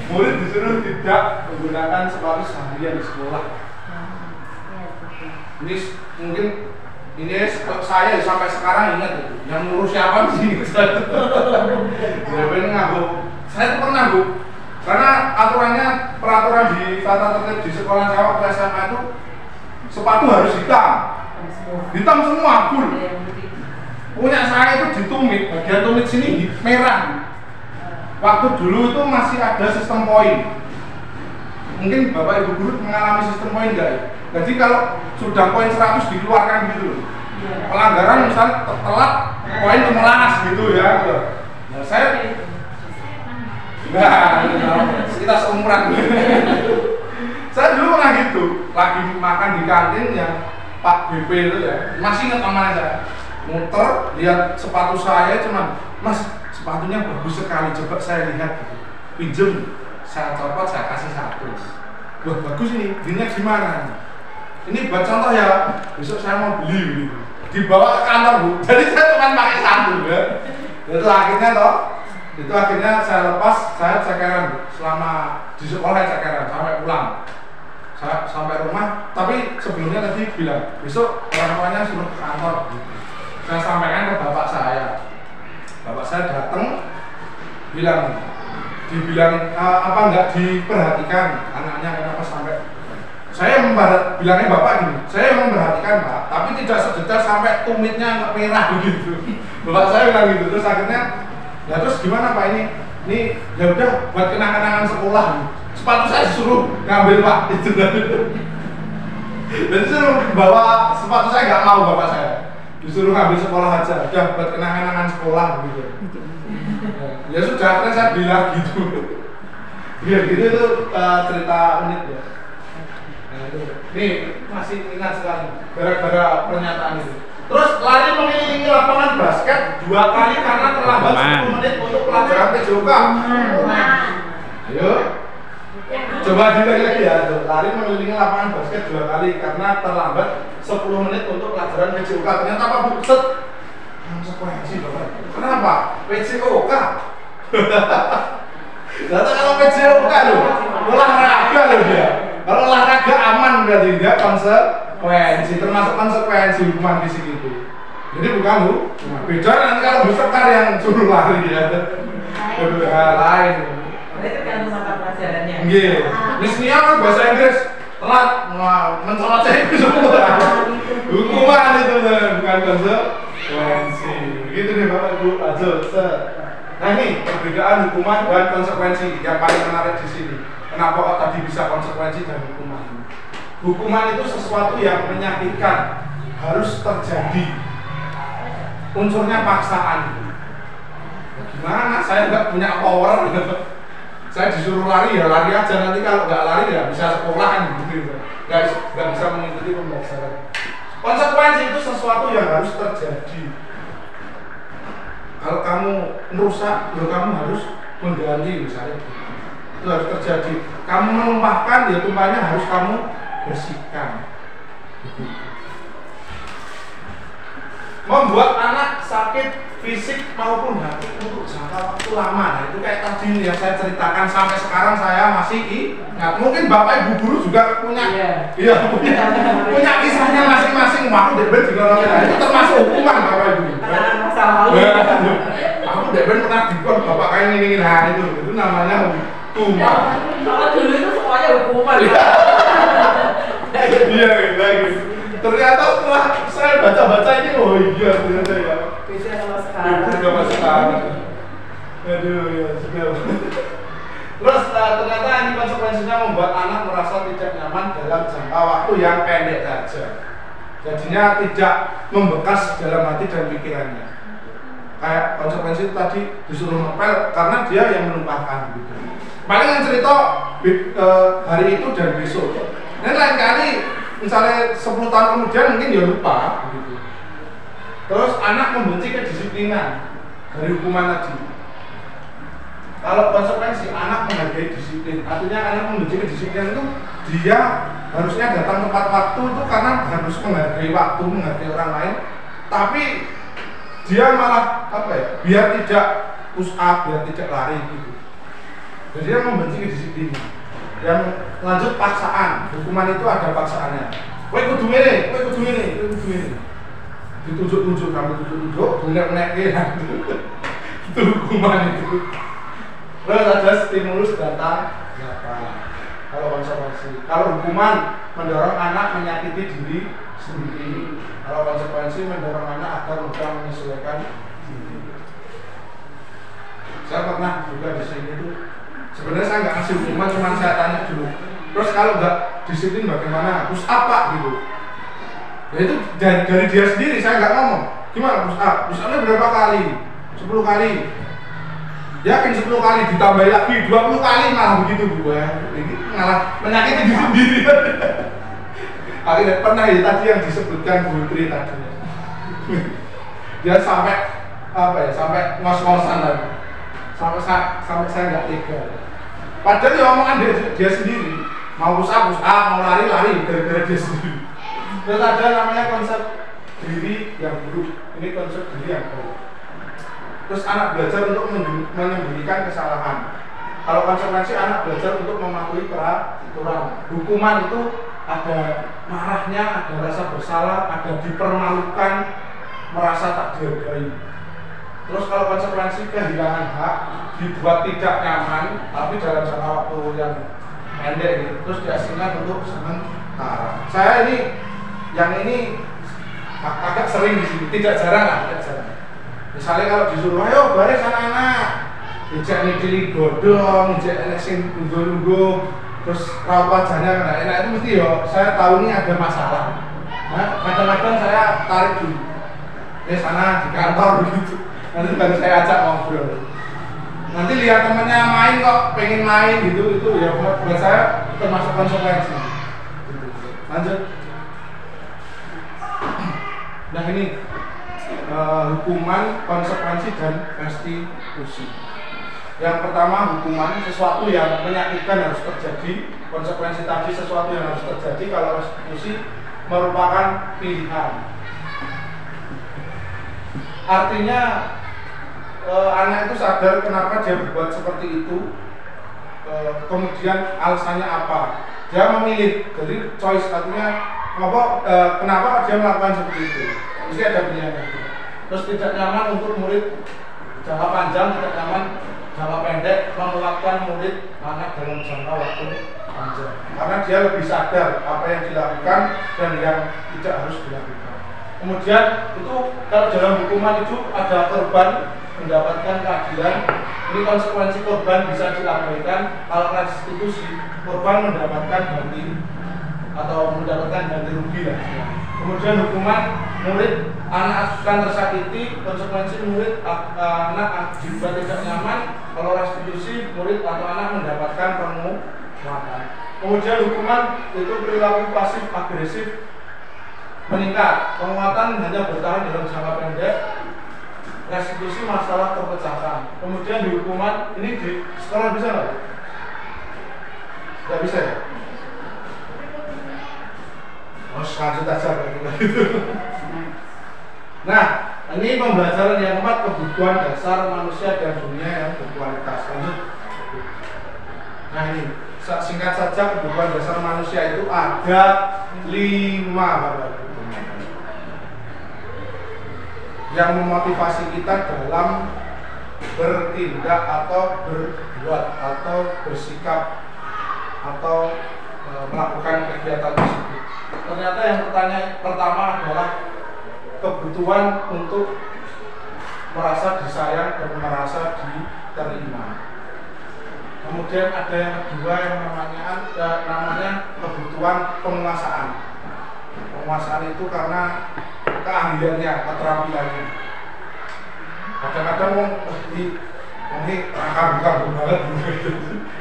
Murid disuruh tidak menggunakan sepatu seharian di sekolah. Ini mungkin saya sampai sekarang ingat itu. Yang ngurus siapa sih? Jawabannya ngaku. Saya tuh pernah Bu. Karena peraturan di tata tertib di sekolah saya waktu SMA itu sepatu harus hitam. Hitam semua full. Punya saya itu ditumit, bagian tumit sini merah. Waktu dulu itu masih ada sistem poin. Mungkin Bapak Ibu guru mengalami sistem poin enggak? Jadi kalau sudah poin 100 dikeluarkan gitu. Pelanggaran misalnya telat poin 15 gitu ya. Nah, saya kita seumuran. Saya dulu pernah gitu, lagi makan di kantin yang Pak BP itu ya. Masih ingat namanya saya. Muter, lihat sepatu saya cuman, Mas, sepatunya bagus sekali, coba saya lihat gitu. Pinjem, saya copot, saya kasih 1. Wah bagus ini, belinya gimana? Ini buat contoh ya, besok saya mau beli gitu. Dibawa ke kantor Bu, jadi saya cuma pakai 1 ya. Itu akhirnya saya lepas, saya cekeran selama di sekolah cekeran sampai pulang. Saya sampai rumah, tapi sebelumnya tadi bilang besok orang tuanya suruh ke kantor gitu. Saya sampaikan ke bapak saya. Bapak saya datang, dibilang apa enggak diperhatikan anaknya kenapa sampai. Saya bilangnya bapak gini, saya memperhatikan Pak, tapi tidak sedetail sampai tumitnya merah begitu. Bapak saya bilang gitu, terus akhirnya, ya terus gimana Pak ini ya udah buat kenang-kenangan sekolah. Sepatu saya disuruh ngambil Pak, itu. Dan disuruh bawa sepatu saya nggak mau bapak saya. Disuruh ngambil sekolah aja, udah buat kenang-kenangan sekolah gitu. Ya sudah, akhirnya saya bilang gitu. Biar gitu itu cerita unik ya. Nih masih ingat sekali gara-gara pernyataan itu. Terus lari mengelilingi lapangan basket 2 kali karena terlambat 10 menit untuk pelajaran PJOK. Ayo, coba lagi ya. Lari mengelilingi lapangan basket 2 kali karena terlambat 10 menit untuk pelajaran PJOK. Ternyata apa Bu? Set. Konsekuensi Bapak. Kenapa? PJOK. Ternyata kalau PJOK loh, olahraga loh dia. Kalau olahraga aman berarti dia konsekuensi, termasuk konsekuensi hukuman fisik itu. Jadi bukan Bu, beda nanti kalau bersekar yang suruh lari ya. Lain. Itu tergantung mata pelajarannya. Nggih. Misnia kan bahasa Inggris telat mencolot saya itu semua. Hukuman itu bukan konsekuensi. Begitu nih Bapak Ibu, lanjut. Nah ini perbedaan hukuman dan konsekuensi yang paling menarik di sini. Kenapa kok tadi bisa konsekuensi dan hukuman? Hukuman itu sesuatu yang menyakitkan, harus terjadi unsurnya paksaan. Gimana? Saya nggak punya power. Saya disuruh lari ya lari aja, nanti kalau nggak lari ya bisa sekolah kan gitu. Nggak bisa mengikuti pembelajaran. Konsekuensi itu sesuatu yang harus terjadi. Kalau kamu merusak, ya kamu harus mengganti misalnya. Itu harus terjadi. Kamu menumpahkan, ya tumpahnya harus kamu bersihkan. Membuat anak sakit fisik maupun hati untuk jangka waktu lama. Nah, itu kayak tadi yang saya ceritakan sampai sekarang saya masih ingat. Mungkin Bapak Ibu guru juga punya punya kisahnya masing-masing. Aku deben juga itu termasuk hukuman Bapak Ibu. Masa lalu. Aku deben pernah dikon Bapak kayak gini. Nah, itu namanya hukuman. Kalau dulu itu semuanya hukuman. Iya, gitu. Ternyata setelah saya baca-baca ini, oh iya ternyata ya. Bisa kalau sekarang. Udah masuk sekarang. Aduh ya sudah. Terus ternyata ini konsekuensinya membuat anak merasa tidak nyaman dalam jangka waktu yang pendek saja. Jadinya tidak membekas dalam hati dan pikirannya. Kayak konsekuensi tadi disuruh ngepel karena dia yang menumpahkan gitu. Paling yang cerita hari itu dan besok. Dan lain kali misalnya 10 tahun kemudian mungkin dia lupa gitu. Terus anak membenci kedisiplinan dari hukuman tadi. Kalau konsekuensi anak menghargai disiplin, artinya anak membenci kedisiplinan itu dia harusnya datang tepat waktu itu karena harus menghargai waktu, menghargai orang lain. Tapi dia malah biar tidak push up, biar tidak lari gitu. Jadi dia membenci kedisiplinan. Yang lanjut paksaan, hukuman itu ada paksaannya. Kowe kudu ngene, kowe kudu ngene, kowe kudu ngene. Ditunjuk-tunjuk, kamu tunjuk-tunjuk, nek-nek itu hukuman itu. Terus ada stimulus datang kalau konsekuensi. Kalau hukuman mendorong anak menyakiti diri sendiri. Kalau konsekuensi mendorong anak agar mudah menyesuaikan diri. Saya pernah juga di sini tuh. Sebenarnya saya nggak kasih hukuman, cuma saya tanya dulu. Terus kalau nggak disiplin bagaimana? Push up Pak gitu. Ya itu dari dia sendiri, saya nggak ngomong. Gimana push up? Push upnya berapa kali? 10 kali. Yakin 10 kali ditambahi lagi 20 kali malah begitu Bu ya. Ini malah menyakiti diri sendiri. Akhirnya pernah ya tadi yang disebutkan Bu Tri tadi. Dia sampai sampai ngos-ngosan lagi. Sampai saya nggak tega. Padahal ya omongan dia sendiri, mau push up, mau lari gara-gara dia sendiri. Terus ada namanya konsep diri yang buruk. Ini konsep diri yang buruk. Terus anak belajar untuk menyembunyikan kesalahan. Kalau konsekuensi anak belajar untuk mematuhi peraturan. Hukuman itu ada marahnya, ada rasa bersalah, ada dipermalukan, merasa tak dihargai. Terus kalau konsekuensi kehilangan hak, dibuat tidak nyaman, tapi dalam jangka waktu yang pendek gitu. Terus diasingkan untuk sementara. Saya yang ini agak sering di sini, tidak jarang. Misalnya kalau disuruh, ayo baris anak-anak, ijak ngidili godong, ijak sing nunggu-nunggu, terus raut wajahnya nggak enak itu mesti yo. Saya tahu ini ada masalah. Nah, kadang-kadang saya tarik dulu. Sana di kantor begitu. Nanti baru saya ajak ngobrol. Nanti lihat temennya main kok, pengen main gitu, itu ya buat saya termasuk konsekuensi. Lanjut. Nah ini hukuman, konsekuensi dan restitusi. Yang pertama hukuman, sesuatu yang menyakitkan harus terjadi. Konsekuensi tadi sesuatu yang harus terjadi. Kalau restitusi merupakan pilihan. Artinya anak itu sadar kenapa dia berbuat seperti itu, kemudian alasannya apa. Dia memilih, jadi choice artinya kenapa dia melakukan seperti itu. Mesti ada pilihannya. Terus tidak nyaman untuk murid jangka panjang, tidak nyaman jangka pendek, melakukan murid anak dalam jangka waktu panjang. Karena dia lebih sadar apa yang dilakukan dan yang tidak harus dilakukan. Kemudian itu kalau dalam hukuman itu ada korban mendapatkan keadilan. Ini konsekuensi korban bisa diabaikan. Kalau restitusi, korban mendapatkan ganti atau mendapatkan ganti rugi lah. Kemudian hukuman murid anak asuhan tersakiti, konsekuensi murid anak juga tidak nyaman. Kalau restitusi murid atau anak mendapatkan penguatan. Kemudian hukuman itu perilaku pasif agresif meningkat. Penguatan hanya bertahan dalam jangka pendek. Restitusi masalah terpecahkan. Kemudian di hukuman ini di sekolah bisa nggak? Nggak bisa ya? Harus lanjut aja gitu. Nah, ini pembelajaran yang keempat, kebutuhan dasar manusia dan dunia yang berkualitas. Lanjut. Nah ini singkat saja, kebutuhan dasar manusia itu ada 5 Bapak Ibu, yang memotivasi kita dalam bertindak atau berbuat atau bersikap atau melakukan kegiatan tersebut. Ternyata yang pertama adalah kebutuhan untuk merasa disayang dan merasa diterima. Kemudian ada yang kedua yang namanya kebutuhan penguasaan. Penguasaan itu karena keahliannya, keterampilannya. Kadang-kadang ini akar-akar banget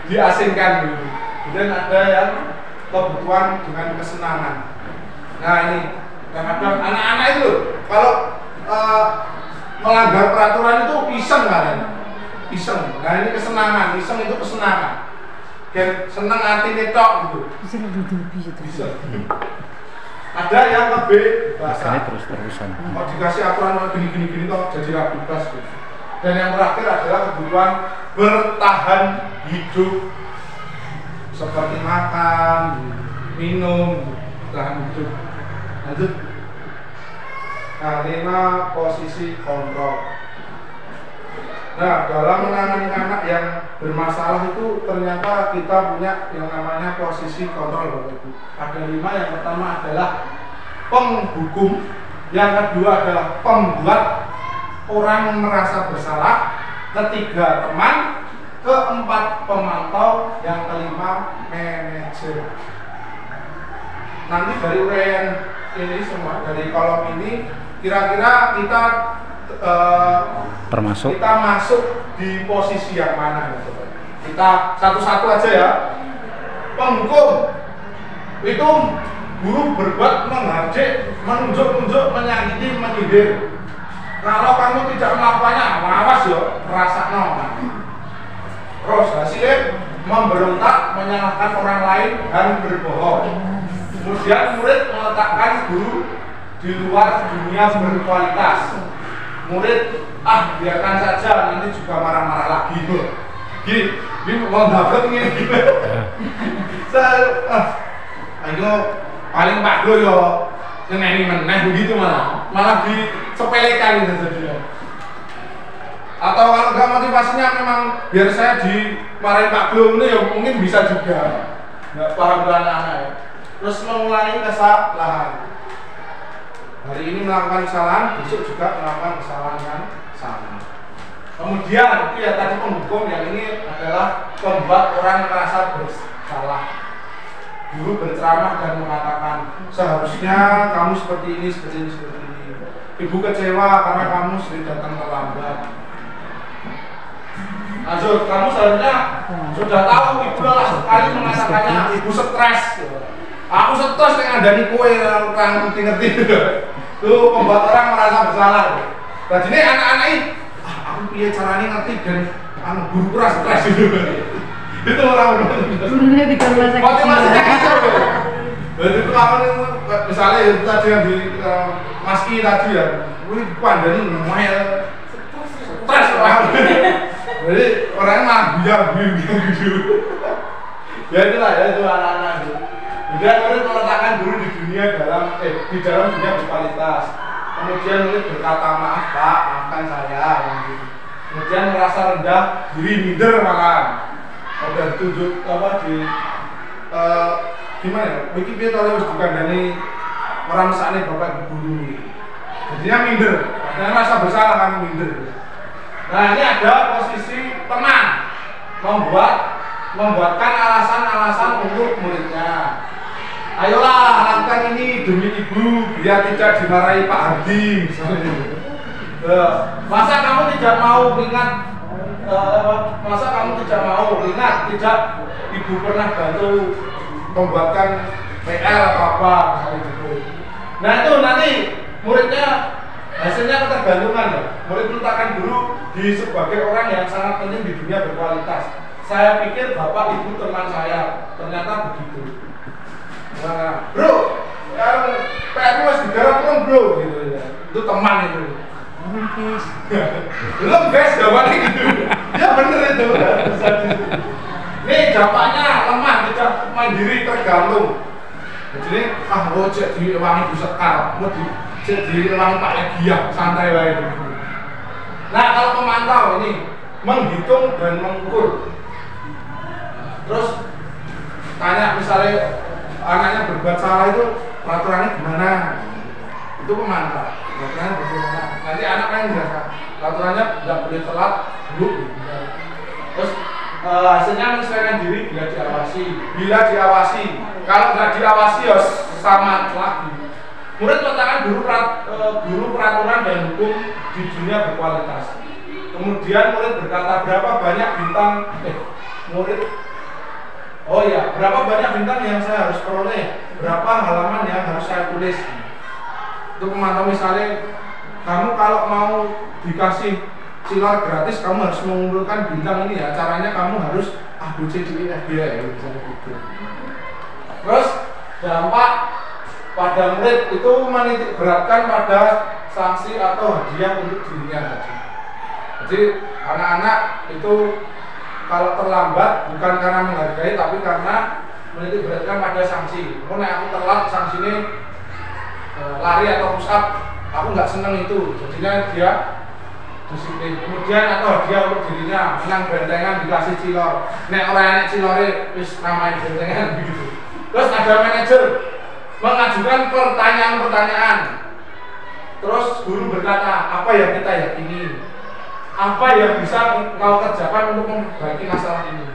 diasingkan gitu. Kemudian ada yang kebutuhan dengan kesenangan. Nah ini kadang-kadang anak-anak itu kalau melanggar peraturan itu iseng kan? Iseng. Nah ini kesenangan, iseng itu kesenangan. Dan seneng hati netok gitu. Bisa. Ada yang lebih basah. Terus-terusan. Mau dikasih aturan gini toh jadi rapi bebas gitu. Dan yang terakhir adalah kebutuhan bertahan hidup, seperti makan, minum, bertahan hidup. Lanjut. Nah, 5 posisi kontrol. Nah, dalam menangani anak yang bermasalah itu ternyata kita punya yang namanya posisi kontrol, Bapak Ibu. Ada 5. Yang pertama adalah penghukum, yang kedua adalah pembuat orang merasa bersalah, ketiga teman, keempat pemantau, yang kelima manajer. Nanti dari uraian ini semua, dari kolom ini kira-kira kita kita masuk di posisi yang mana gitu. Kita satu-satu aja ya. Penghukum itu guru berbuat menghardik, menunjuk-nunjuk, menyakiti, menyindir. Kalau kamu tidak melakukannya, awas ya, rasakno. Terus hasilnya memberontak, menyalahkan orang lain dan berbohong. Kemudian murid meletakkan guru di luar dunia berkualitas. Murid biarkan saja, nanti juga marah-marah lagi. Ini mau dapat ini. Ayo paling Pak Glo yo nyeneni meneh begitu malah disepelekan gitu saja. Atau kalau nggak motivasinya memang biar saya dimarahin Pak Glo ini ya mungkin bisa juga. Nggak paham anak-anak ya. Terus mengulangi kesalahan. Hari ini melakukan kesalahan, besok juga melakukan kesalahan yang sama. Kemudian itu ya tadi penghukum, yang ini adalah membuat orang merasa bersalah. Guru berceramah dan mengatakan seharusnya kamu seperti ini. Ibu kecewa karena kamu sering datang terlambat. Lanjut, kamu seharusnya sudah tahu ibu lelah sekali mengatakannya, ibu stres. Aku stres yang ada di kue, orang ngerti. Itu membuat orang merasa bersalah. Jadi ini anak-anak ini, aku punya caranya ngerti dan guru keras stres gitu. Itu orang gurunya di kelas motivasinya gitu. Jadi itu apa misalnya itu tadi yang di Maski tadi ya, wih pandani lumayan stres orang. Jadi orangnya malah buyar gitu. Ya itulah ya, itu anak-anak itu. Kemudian murid meletakkan guru di dalam dunia berkualitas. Kemudian murid berkata maaf Pak, maafkan saya. Kemudian merasa rendah diri, minder malah. Udah tunjuk apa di gimana ya? Wikipedia harus dikandani orang saatnya bapak guru. Jadinya minder, karena rasa bersalah kan minder. Nah ini ada posisi teman, membuatkan alasan-alasan untuk muridnya. Ayolah lakukan ini demi ibu biar tidak dimarahi Pak Hardi misalnya. Masa kamu tidak mau ingat tidak ibu pernah bantu membuatkan PR atau apa gitu. Nah itu nanti muridnya hasilnya ketergantungan ya. Murid meletakkan guru di sebagai orang yang sangat penting di dunia berkualitas. Saya pikir bapak ibu teman saya, ternyata begitu. Nah, bro, yang PR mas digarap belum bro gitu ya. Itu teman itu. Belum guys, jawabannya gitu. Ya bener itu. Nih dampaknya lemah, tidak mandiri, tergantung. Jadi mau cek diwangi Bu Sekar, mau cek diwangi Pak Egiah, santai wae. Nah kalau pemantau ini menghitung dan mengukur. Terus tanya misalnya anaknya berbuat salah itu peraturannya gimana? Itu pemantau. Peraturannya bagaimana? Nanti anak kan biasa. Peraturannya tidak boleh telat, dulu. Terus hasilnya menyesuaikan diri bila diawasi. Bila diawasi, kalau nggak diawasi ya sama lagi. Murid meletakkan guru peraturan dan hukum di dunia berkualitas. Kemudian murid berkata berapa banyak bintang berapa banyak bintang yang saya harus peroleh, berapa halaman yang harus saya tulis. Itu pemantau misalnya kamu kalau mau dikasih silar gratis kamu harus mengumpulkan bintang ini ya, caranya kamu harus A B C D E F G ya misalnya gitu. Terus dampak pada murid itu menitik beratkan pada sanksi atau hadiah untuk dirinya. Jadi anak-anak itu kalau terlambat bukan karena menghargai tapi karena menitik beratkan pada sanksi. Kalau aku telat sanksi ini lari atau push up, aku nggak seneng itu. Jadinya dia disiplin. Kemudian atau hadiah untuk dirinya, menang bentengan dikasih cilor. Nek orang enek cilore wis namain bentengan begitu. Terus ada manajer mengajukan pertanyaan-pertanyaan. Terus guru berkata, apa yang kita yakini? Apa yang bisa kau kerjakan untuk memperbaiki masalah ini?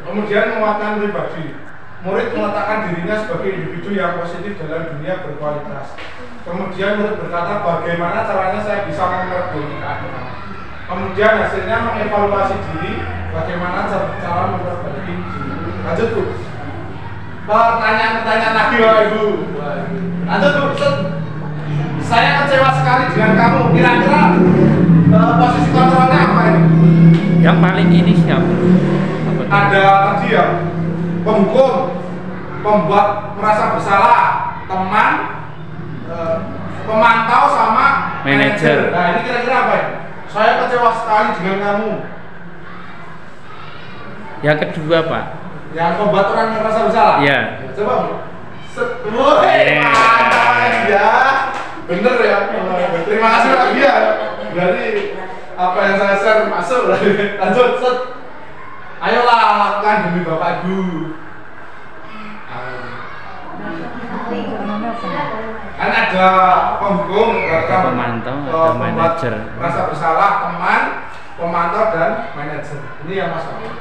Kemudian menguatkan pribadi. Murid meletakkan dirinya sebagai individu yang positif dalam dunia berkualitas. Kemudian murid berkata, bagaimana caranya saya bisa memperbaiki keadaan. Kemudian hasilnya mengevaluasi diri, bagaimana cara memperbaiki diri. Lanjut Bu. Pertanyaan-pertanyaan lagi Bapak Ibu. Lanjut Bu. Saya kecewa sekali dengan kamu. Kira-kira posisi kontrolnya apa ini? Yang paling ini siapa? Ada tadi ya, penghukum, pembuat merasa bersalah, teman, pemantau sama manajer. Nah ini kira-kira apa ya? Saya kecewa sekali dengan kamu. Yang kedua Pak. Yang pembuat orang merasa bersalah. Iya. Coba Bu. Mantap ya. Bener ya. Terima kasih Pak Gia. Berarti apa yang saya share masuk. Lanjut. Ayolah lakukan demi Bapak Ibu. Kan ada penghukum, pemantau, ada manajer. Merasa bersalah, teman, pemantau dan manajer. Ini yang masalah.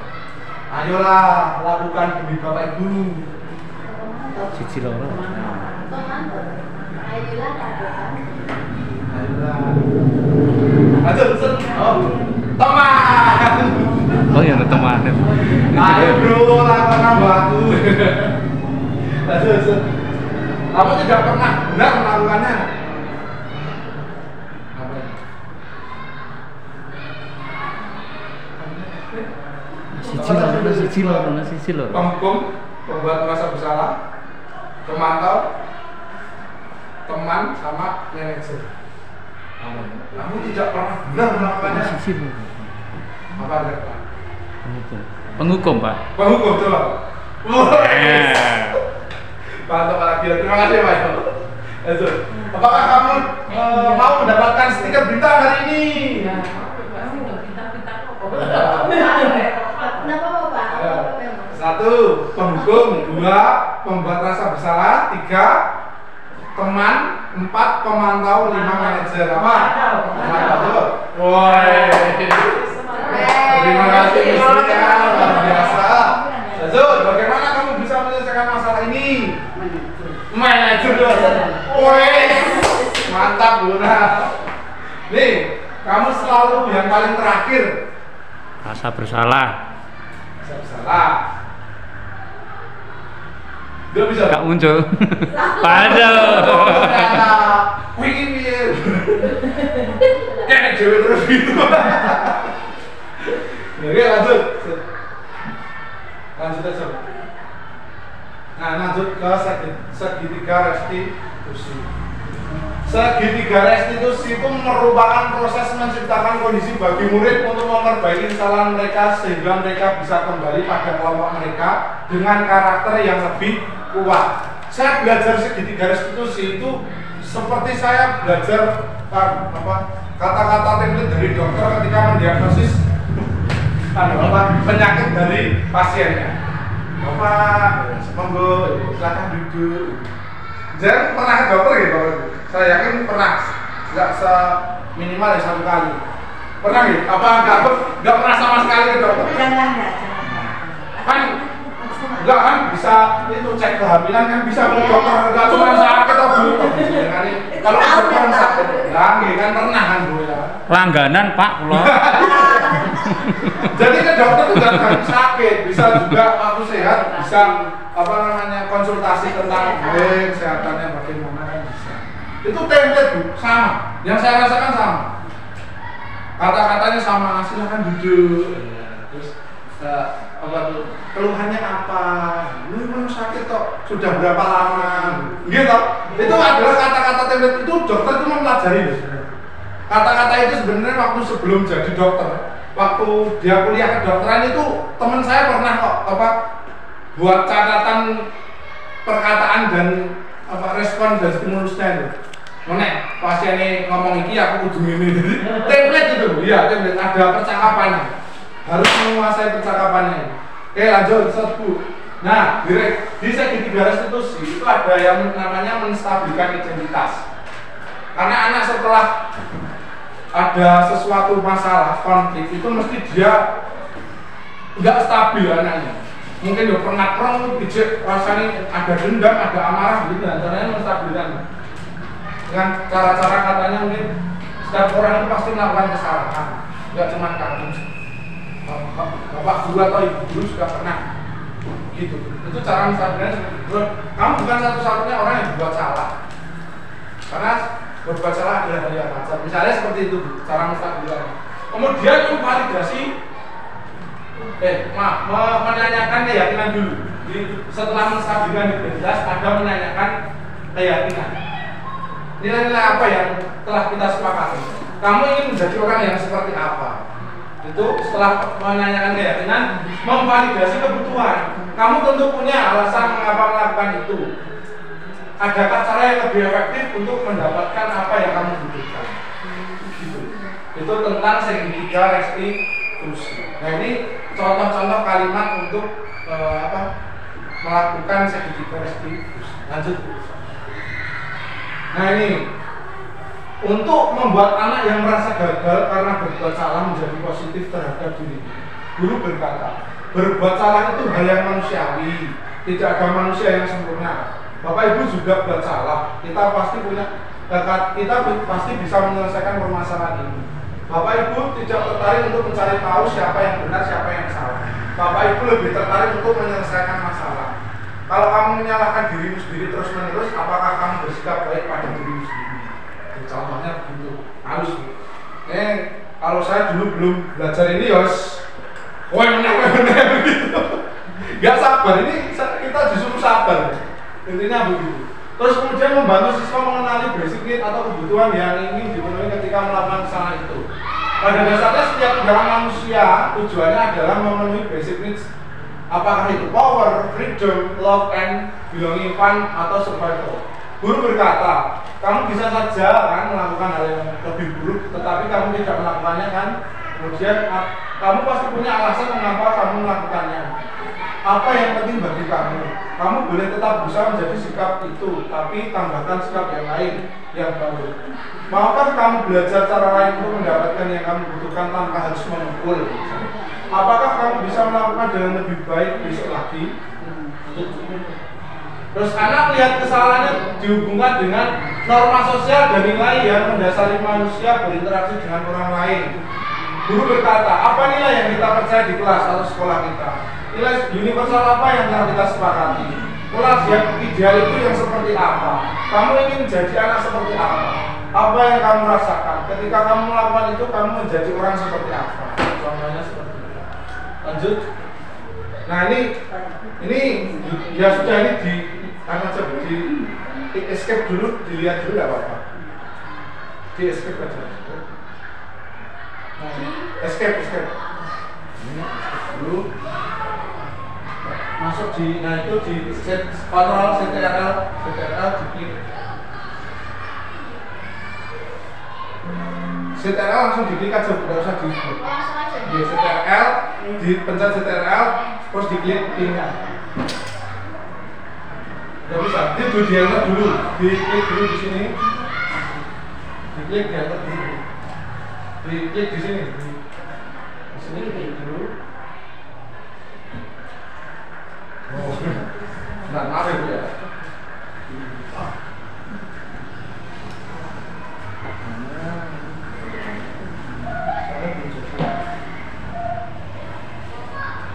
Ayolah lakukan demi Bapak Ibu. Cici loro. Lanjut. Teman. Oh ya teman. Ayo bro, lakukan batu. Lanjut. Kamu tidak pernah benar melakukannya. Siji loro. Penghukum, pembuat merasa bersalah, pemantau, teman sama manajer. Kamu tidak pernah benar melakukannya. Apa ada Pak? Penghukum Pak. Penghukum coba. Mantap lagi. Terima kasih Pak. Lanjut. Apakah kamu mau mendapatkan stiker bintang hari ini? Ya, bintang-bintang kok. Kenapa Bapak? Satu, penghukum. Dua, pembuat rasa bersalah. Tiga, teman. Empat, pemantau. Lima, manajer. Apa? Pemantau. Woi. Terima kasih istrinya. Luar biasa. Lanjut. Bagaimana kamu bisa menyelesaikan masalah ini? paling terakhir. Rasa bersalah. Rasa bersalah. Gak bisa. Gak muncul. Padahal. Wih, kayak dewe terus gitu. Oke, lanjut aja. Nah, lanjut ke segitiga restitusi. Segitiga restitusi itu merupakan proses menciptakan kondisi bagi murid untuk memperbaiki kesalahan mereka sehingga mereka bisa kembali pada kelompok mereka dengan karakter yang lebih kuat. Saya belajar segitiga restitusi itu seperti saya belajar kata-kata template dari dokter ketika mendiagnosis penyakit dari pasiennya. Bapak, monggo, silakan duduk. Jangan pernah ke dokter gitu, saya yakin pernah, nggak minimal ya 1 kali. Pernah gitu? Apa nggak pernah sama sekali ke dokter? Jangan. Kan enggak kan bisa itu cek kehamilan kan bisa ke dokter, nggak cuma sakit atau bu. Kalau ke dokter sakit, kan pernah kan bu ya. Langganan Pak, pulau. Jadi ke dokter itu nggak harus sakit, bisa juga waktu sehat, bisa konsultasi tentang kesehatannya bagaimana kan bisa. Itu template bu, sama. Yang saya rasakan sama. Kata-katanya sama, silakan duduk. Terus keluhannya apa? Lu memang sakit kok, sudah berapa lama? Gitu. Itu adalah kata-kata template itu dokter itu mempelajari. Kata-kata itu sebenarnya waktu sebelum jadi dokter. Waktu dia kuliah kedokteran itu teman saya pernah kok buat catatan perkataan dan respon dan stimulusnya itu. Nek pasiennya ngomong iki aku kudu ngene. Jadi template itu, iya template ada percakapannya. Harus menguasai percakapannya. Oke, lanjut Bu. Nah, di segitiga restitusi itu ada yang namanya menstabilkan identitas. Karena anak setelah ada sesuatu masalah konflik itu mesti dia nggak stabil anaknya. Mungkin udah pernah bijak rasanya ada dendam, ada amarah gitu. Caranya menstabilkan dengan cara-cara katanya mungkin setiap orang itu pasti melakukan kesalahan. Nggak cuma kamu, bapak guru atau ibu guru juga pernah gitu. Itu cara menstabilkan. Kamu bukan satu-satunya orang yang berbuat salah. Karena berbuat salah adalah hal yang wajar. Misalnya seperti itu, cara menstabilkan. Kemudian validasi, menanyakan keyakinan dulu. Setelah menstabilkan identitas, ada menanyakan keyakinan. Nilai-nilai apa yang telah kita sepakati? Kamu ingin menjadi orang yang seperti apa? Itu setelah menanyakan keyakinan, memvalidasi kebutuhan. Kamu tentu punya alasan mengapa melakukan itu. Adakah cara yang lebih efektif untuk mendapatkan apa yang kamu butuhkan? Gitu. Itu tentang segitiga restitusi. Nah ini contoh-contoh kalimat untuk melakukan segitiga restitusi. Lanjut. Nah ini untuk membuat anak yang merasa gagal karena berbuat salah menjadi positif terhadap diri. Guru berkata, berbuat salah itu hal yang manusiawi. Tidak ada manusia yang sempurna. Bapak Ibu juga buat salah, kita pasti bisa menyelesaikan permasalahan ini. Bapak Ibu tidak tertarik untuk mencari tahu siapa yang benar, siapa yang salah. Bapak Ibu lebih tertarik untuk menyelesaikan masalah. Kalau kamu menyalahkan dirimu sendiri terus menerus, apakah kamu bersikap baik pada dirimu sendiri? Contohnya begitu, halus. Kalau saya dulu belum belajar ini, begitu. Gak sabar, ini kita disuruh sabar. Intinya begitu. Terus kemudian membantu siswa mengenali basic need atau kebutuhan yang ingin dipenuhi ketika melakukan kesalahan itu. Pada dasarnya setiap tindakan manusia tujuannya adalah memenuhi basic needs. Apakah itu power, freedom, love, and belonging, fun, atau survival. Guru berkata, kamu bisa saja kan melakukan hal yang lebih buruk, tetapi kamu tidak melakukannya kan. Kemudian kamu pasti punya alasan mengapa kamu melakukannya. Apa yang penting bagi kamu? Kamu boleh tetap berusaha menjadi sikap itu, tapi tambahkan sikap yang lain, yang baru. Maukah kamu belajar cara lain untuk mendapatkan yang kamu butuhkan tanpa harus memukul? Apakah kamu bisa melakukan dengan lebih baik besok lagi? Terus anak lihat kesalahannya dihubungkan dengan norma sosial dan nilai yang mendasari manusia berinteraksi dengan orang lain. guru berkata, apa nilai yang kita percaya di kelas atau sekolah kita? Nilai universal apa yang telah kita sepakati? Pola ideal itu yang seperti apa? Kamu ingin menjadi anak seperti apa? Apa yang kamu rasakan? Ketika kamu melakukan itu, kamu menjadi orang seperti apa? Contohnya seperti itu. Lanjut. Nah ini ya sudah, ini di escape dulu, dilihat dulu nggak apa-apa. Di escape aja. Nah, escape. Ini escape dulu. Masuk di, nah itu di set kontrol CTRL diklik. CTRL langsung diklik aja, tidak usah di CTRL, dipencet CTRL, terus diklik pinnya. Tidak bisa, itu di enter dulu, diklik dulu di sini, diklik di enter dulu, diklik di sini, diklik dulu. Oh, nggak maaf ya.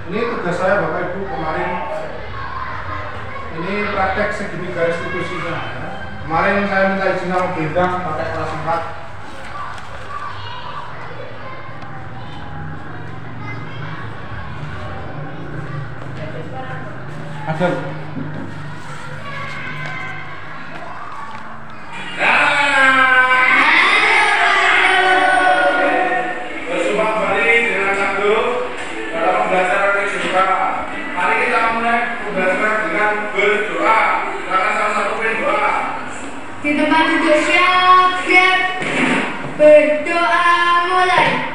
Ini tugas saya Bapak Ibu kemarin. Ini praktek segitiga restitusinya. Kemarin saya minta izin sama Bintang pakai kelas 4. Ada. Berjumpa kembali dengan Cangguh dalam pembelajaran fisika. Mari kita mulai pembelajaran dengan berdoa. Silakan salah satu berdoa. Di tempat duduk siap. Berdoa mulai.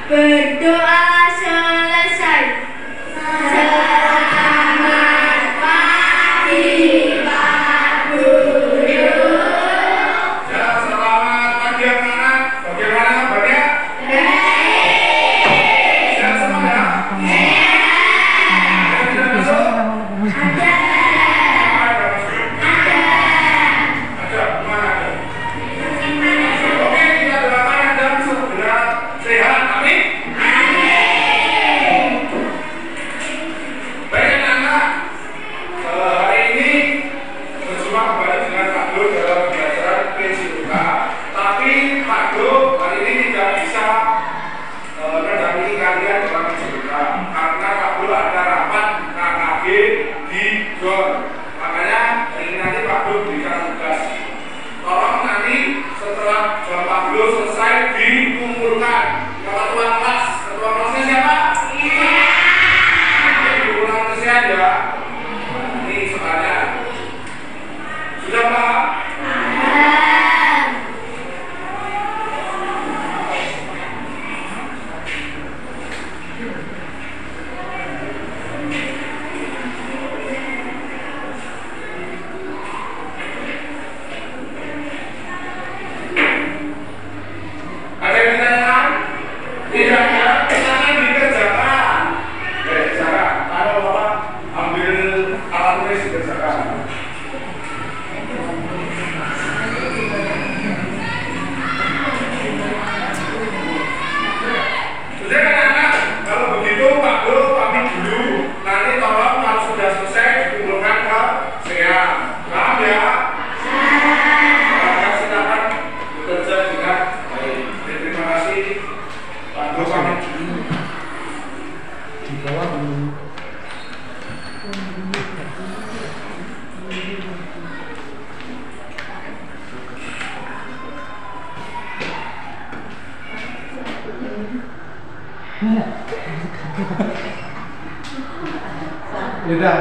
Berdoa selesai. Selamat pagi Pak Guru. Ya, selamat pagi anak-anak. Bagaimana kabarnya? Sehat semua ya? Ada masuk? Ada. Mana ada? Oke, kita doakan Anda segera sehat. Amin. Baik anak-anak, hari ini berjumpa kembali dengan Pak Guru dalam pembelajaran fisika. Tapi Pak Guru hari ini tidak bisa mendampingi kalian dalam fisika karena Pak Guru ada rapat KKG di GOR. Makanya hari ini nanti Pak Guru berikan tugas. Tolong nanti setelah jam 40 selesai dikumpulkan ke ketua kelas. Ketua kelasnya siapa? Dikumpulkan kesian ya. Ini soalnya sudah paham? Ada yang ditanyakan? Tidak ada, akan dikerjakan. Cara, kalau Bapak ambil alat tulis dikerjakan. Sudah kan anak? Kalau begitu Pak Guru pamit dulu. Nanti tolong kalau sudah selesai dikumpulkan ke saya. Paham ya? Silakan bekerja dengan baik. Terima kasih. Pak Guru pamit dulu. Di bawah dulu. Udah.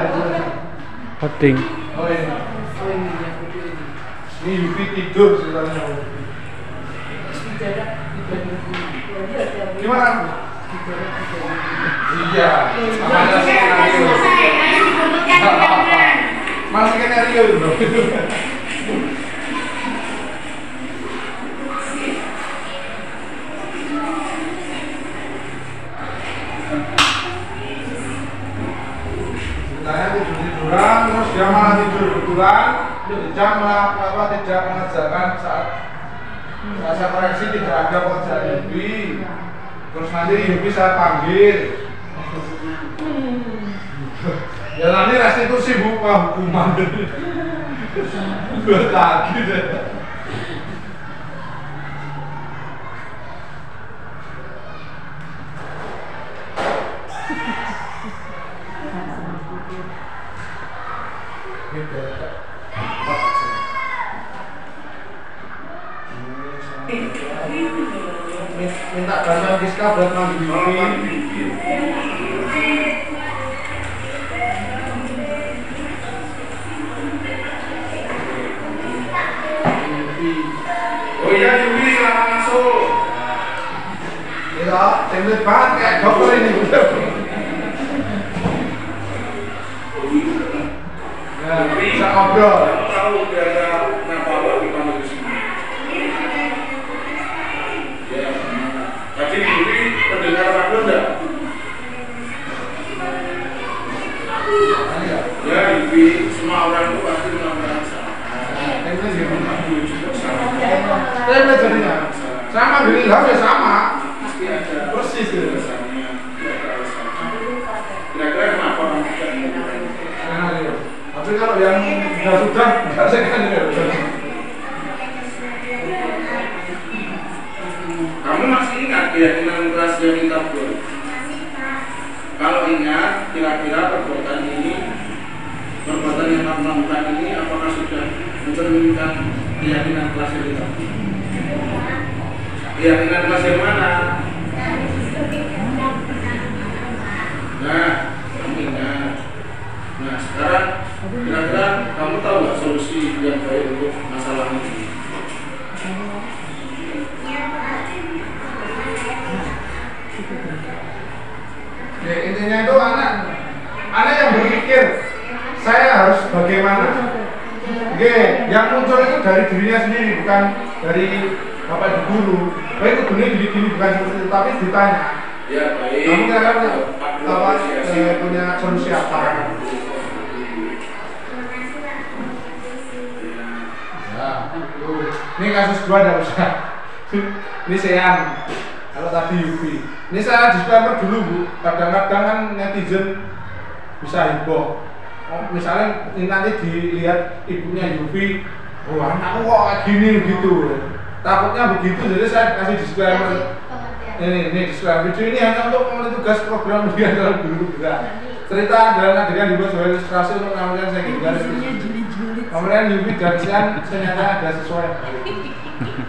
Penting. Oh ini. Ini Yuki tidur sebenarnya. Gimana? Iya. Ada skenario. Mas skenario bro. Saya tidur-tiduran terus dia malah tidur kebetulan jam apa tidak mengerjakan saat saya koreksi tidak ada pekerjaan Yubi. Terus nanti Yubi saya panggil. Ya nanti restitusi buka hukuman. Buat lagi deh. Minta bantuan Giska buat mandi Yubi. Oh iya Yubi silahkan masuk. Iya, template banget kayak dokter ini. Ya, bisa ngobrol. Tahu kira-kira kenapa Pak dipanggil di sini? Ya, tadi Yubi pendengar radio enggak? Ya, Yubi semua orang itu pasti melakukan salah. Template gimana? Juga salah. Template jadinya. Sama dengan Ilham ya sama. Pasti ada Persis ya. alasannya, ada alasannya. Kira-kira kenapa orang tidak mau? Nah, iya. Tapi kalau yang sudah nggak segan ya. Kamu masih ingat keyakinan rahasia minta pun? Kalau ingat, kira-kira perbuatan yang kamu lakukan ini apakah sudah mencerminkan keyakinan rahasia minta? Keyakinan rahasia mana? Nah, kamu ingat. Nah, sekarang kira-kira kamu tahu nggak solusi yang baik untuk masalah ini? Ya, intinya itu anak yang berpikir saya harus bagaimana. Oke, yang muncul itu dari dirinya sendiri, bukan dari bapak ibu guru. Baik itu gini bukan seperti itu, tapi ditanya. Ya, baik. Kamu kira-kira punya solusi apa? Ya, ini kasus dua tidak usah. Ini Sean. Kalau tadi Yubi. Ini saya disclaimer dulu Bu. Kadang-kadang kan netizen bisa heboh. Misalnya ini nanti dilihat ibunya Yubi, oh anakku kok kayak gini gitu. Takutnya begitu, jadi saya kasih disclaimer. Ini disclaimer. Video ini hanya untuk memenuhi tugas program media dalam guru berat. Cerita dalam adegan dibuat sebagai ilustrasi untuk menyampaikan saya garis. Kemudian Yubi dan Sean ternyata ada sesuai.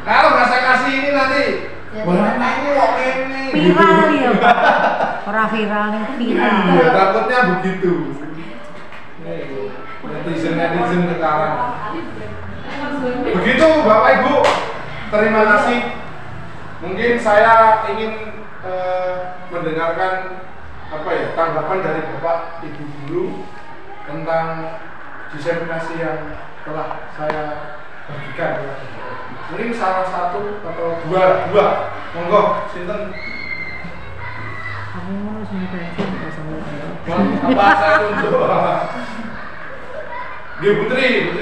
Kalau nggak saya kasih ini nanti, wah anakku kok ini. Viral ya Pak. Orang viral nih viral. Iya, takutnya begitu. Netizen sekarang. Begitu Bapak Ibu. Terima kasih. Mungkin saya ingin mendengarkan tanggapan dari Bapak Ibu guru tentang diseminasi yang telah saya bagikan. Mungkin salah satu atau dua. Monggo, sinten. Kamu sebenarnya Apa saya untuk Putri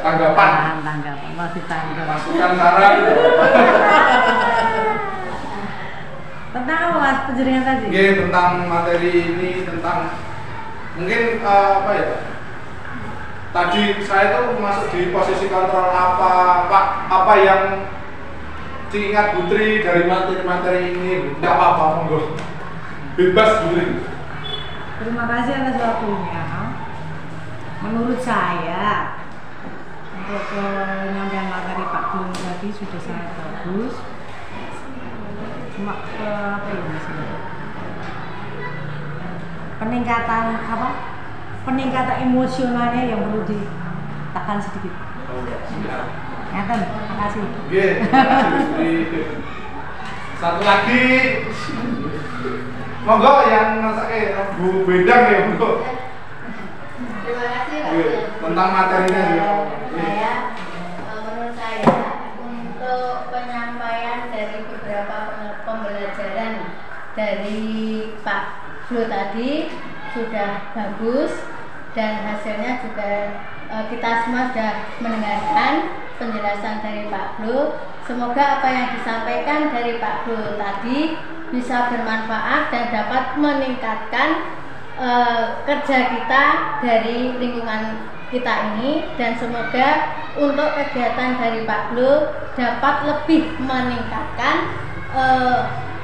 tanggapan masih tanggapan masukan saran tentang apa Mas penjelasan tadi? tentang materi ini, tentang mungkin tadi saya tuh masuk di posisi kontrol apa yang diingat Putri dari materi ini. Nggak apa-apa, monggo bebas Putri. Terima kasih atas waktunya. Menurut saya untuk penyampaian materi Pak Guru tadi sudah sangat bagus. Cuma peningkatan emosionalnya yang perlu ditekan sedikit. Ngeten, terima kasih. Satu lagi, monggo yang Bu Bedang ya monggo. Terima kasih Pak. Tentang materinya ya. Menurut saya untuk penyampaian dari beberapa pembelajaran dari Pak Flo tadi sudah bagus dan hasilnya juga kita semua sudah mendengarkan penjelasan dari Pak Blo. Semoga apa yang disampaikan dari Pak Blo tadi bisa bermanfaat dan dapat meningkatkan kerja kita dari lingkungan kita ini, dan semoga untuk kegiatan dari Pak Blo dapat lebih meningkatkan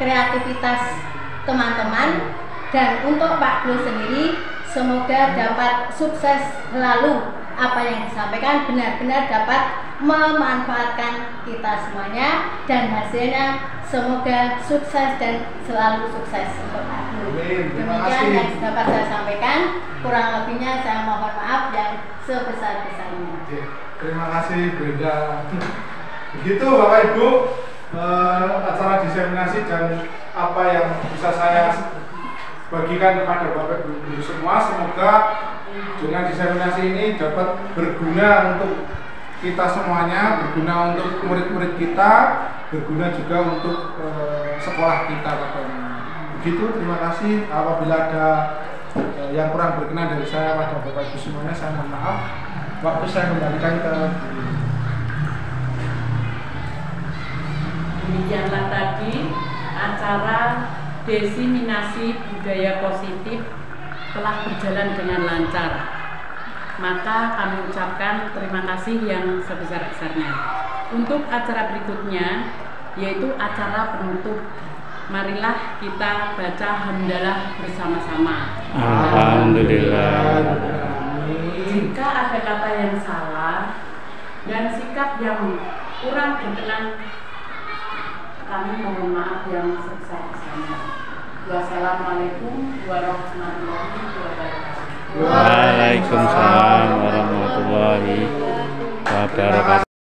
kreativitas teman-teman, dan untuk Pak Blo sendiri semoga dapat sukses selalu. Apa yang disampaikan benar-benar dapat memanfaatkan kita semuanya, dan hasilnya semoga sukses dan selalu sukses untuk Pak Blo. Demikian yang dapat saya sampaikan, kurang lebihnya saya mohon maaf yang sebesar-besarnya. Terima kasih Brenda. Begitu Bapak Ibu, acara diseminasi dan apa yang bisa saya bagikan kepada Bapak Ibu semua, semoga dengan diseminasi ini dapat berguna untuk kita semuanya, berguna untuk murid-murid kita, berguna juga untuk sekolah kita. Begitu, terima kasih. Apabila ada yang kurang berkenan dari saya pada Bapak Ibu semuanya, saya mohon maaf. Waktu saya kembalikan ke Demikianlah tadi acara diseminasi budaya positif telah berjalan dengan lancar. Maka kami ucapkan terima kasih yang sebesar-besarnya. Untuk acara berikutnya, yaitu acara penutup, marilah kita baca hamdalah bersama-sama. Alhamdulillah. Jika ada kata yang salah dan sikap yang kurang berkenan, kami mohon maaf yang sebesar-besarnya. Wassalamualaikum warahmatullahi wabarakatuh. Waalaikumsalam warahmatullahi wabarakatuh.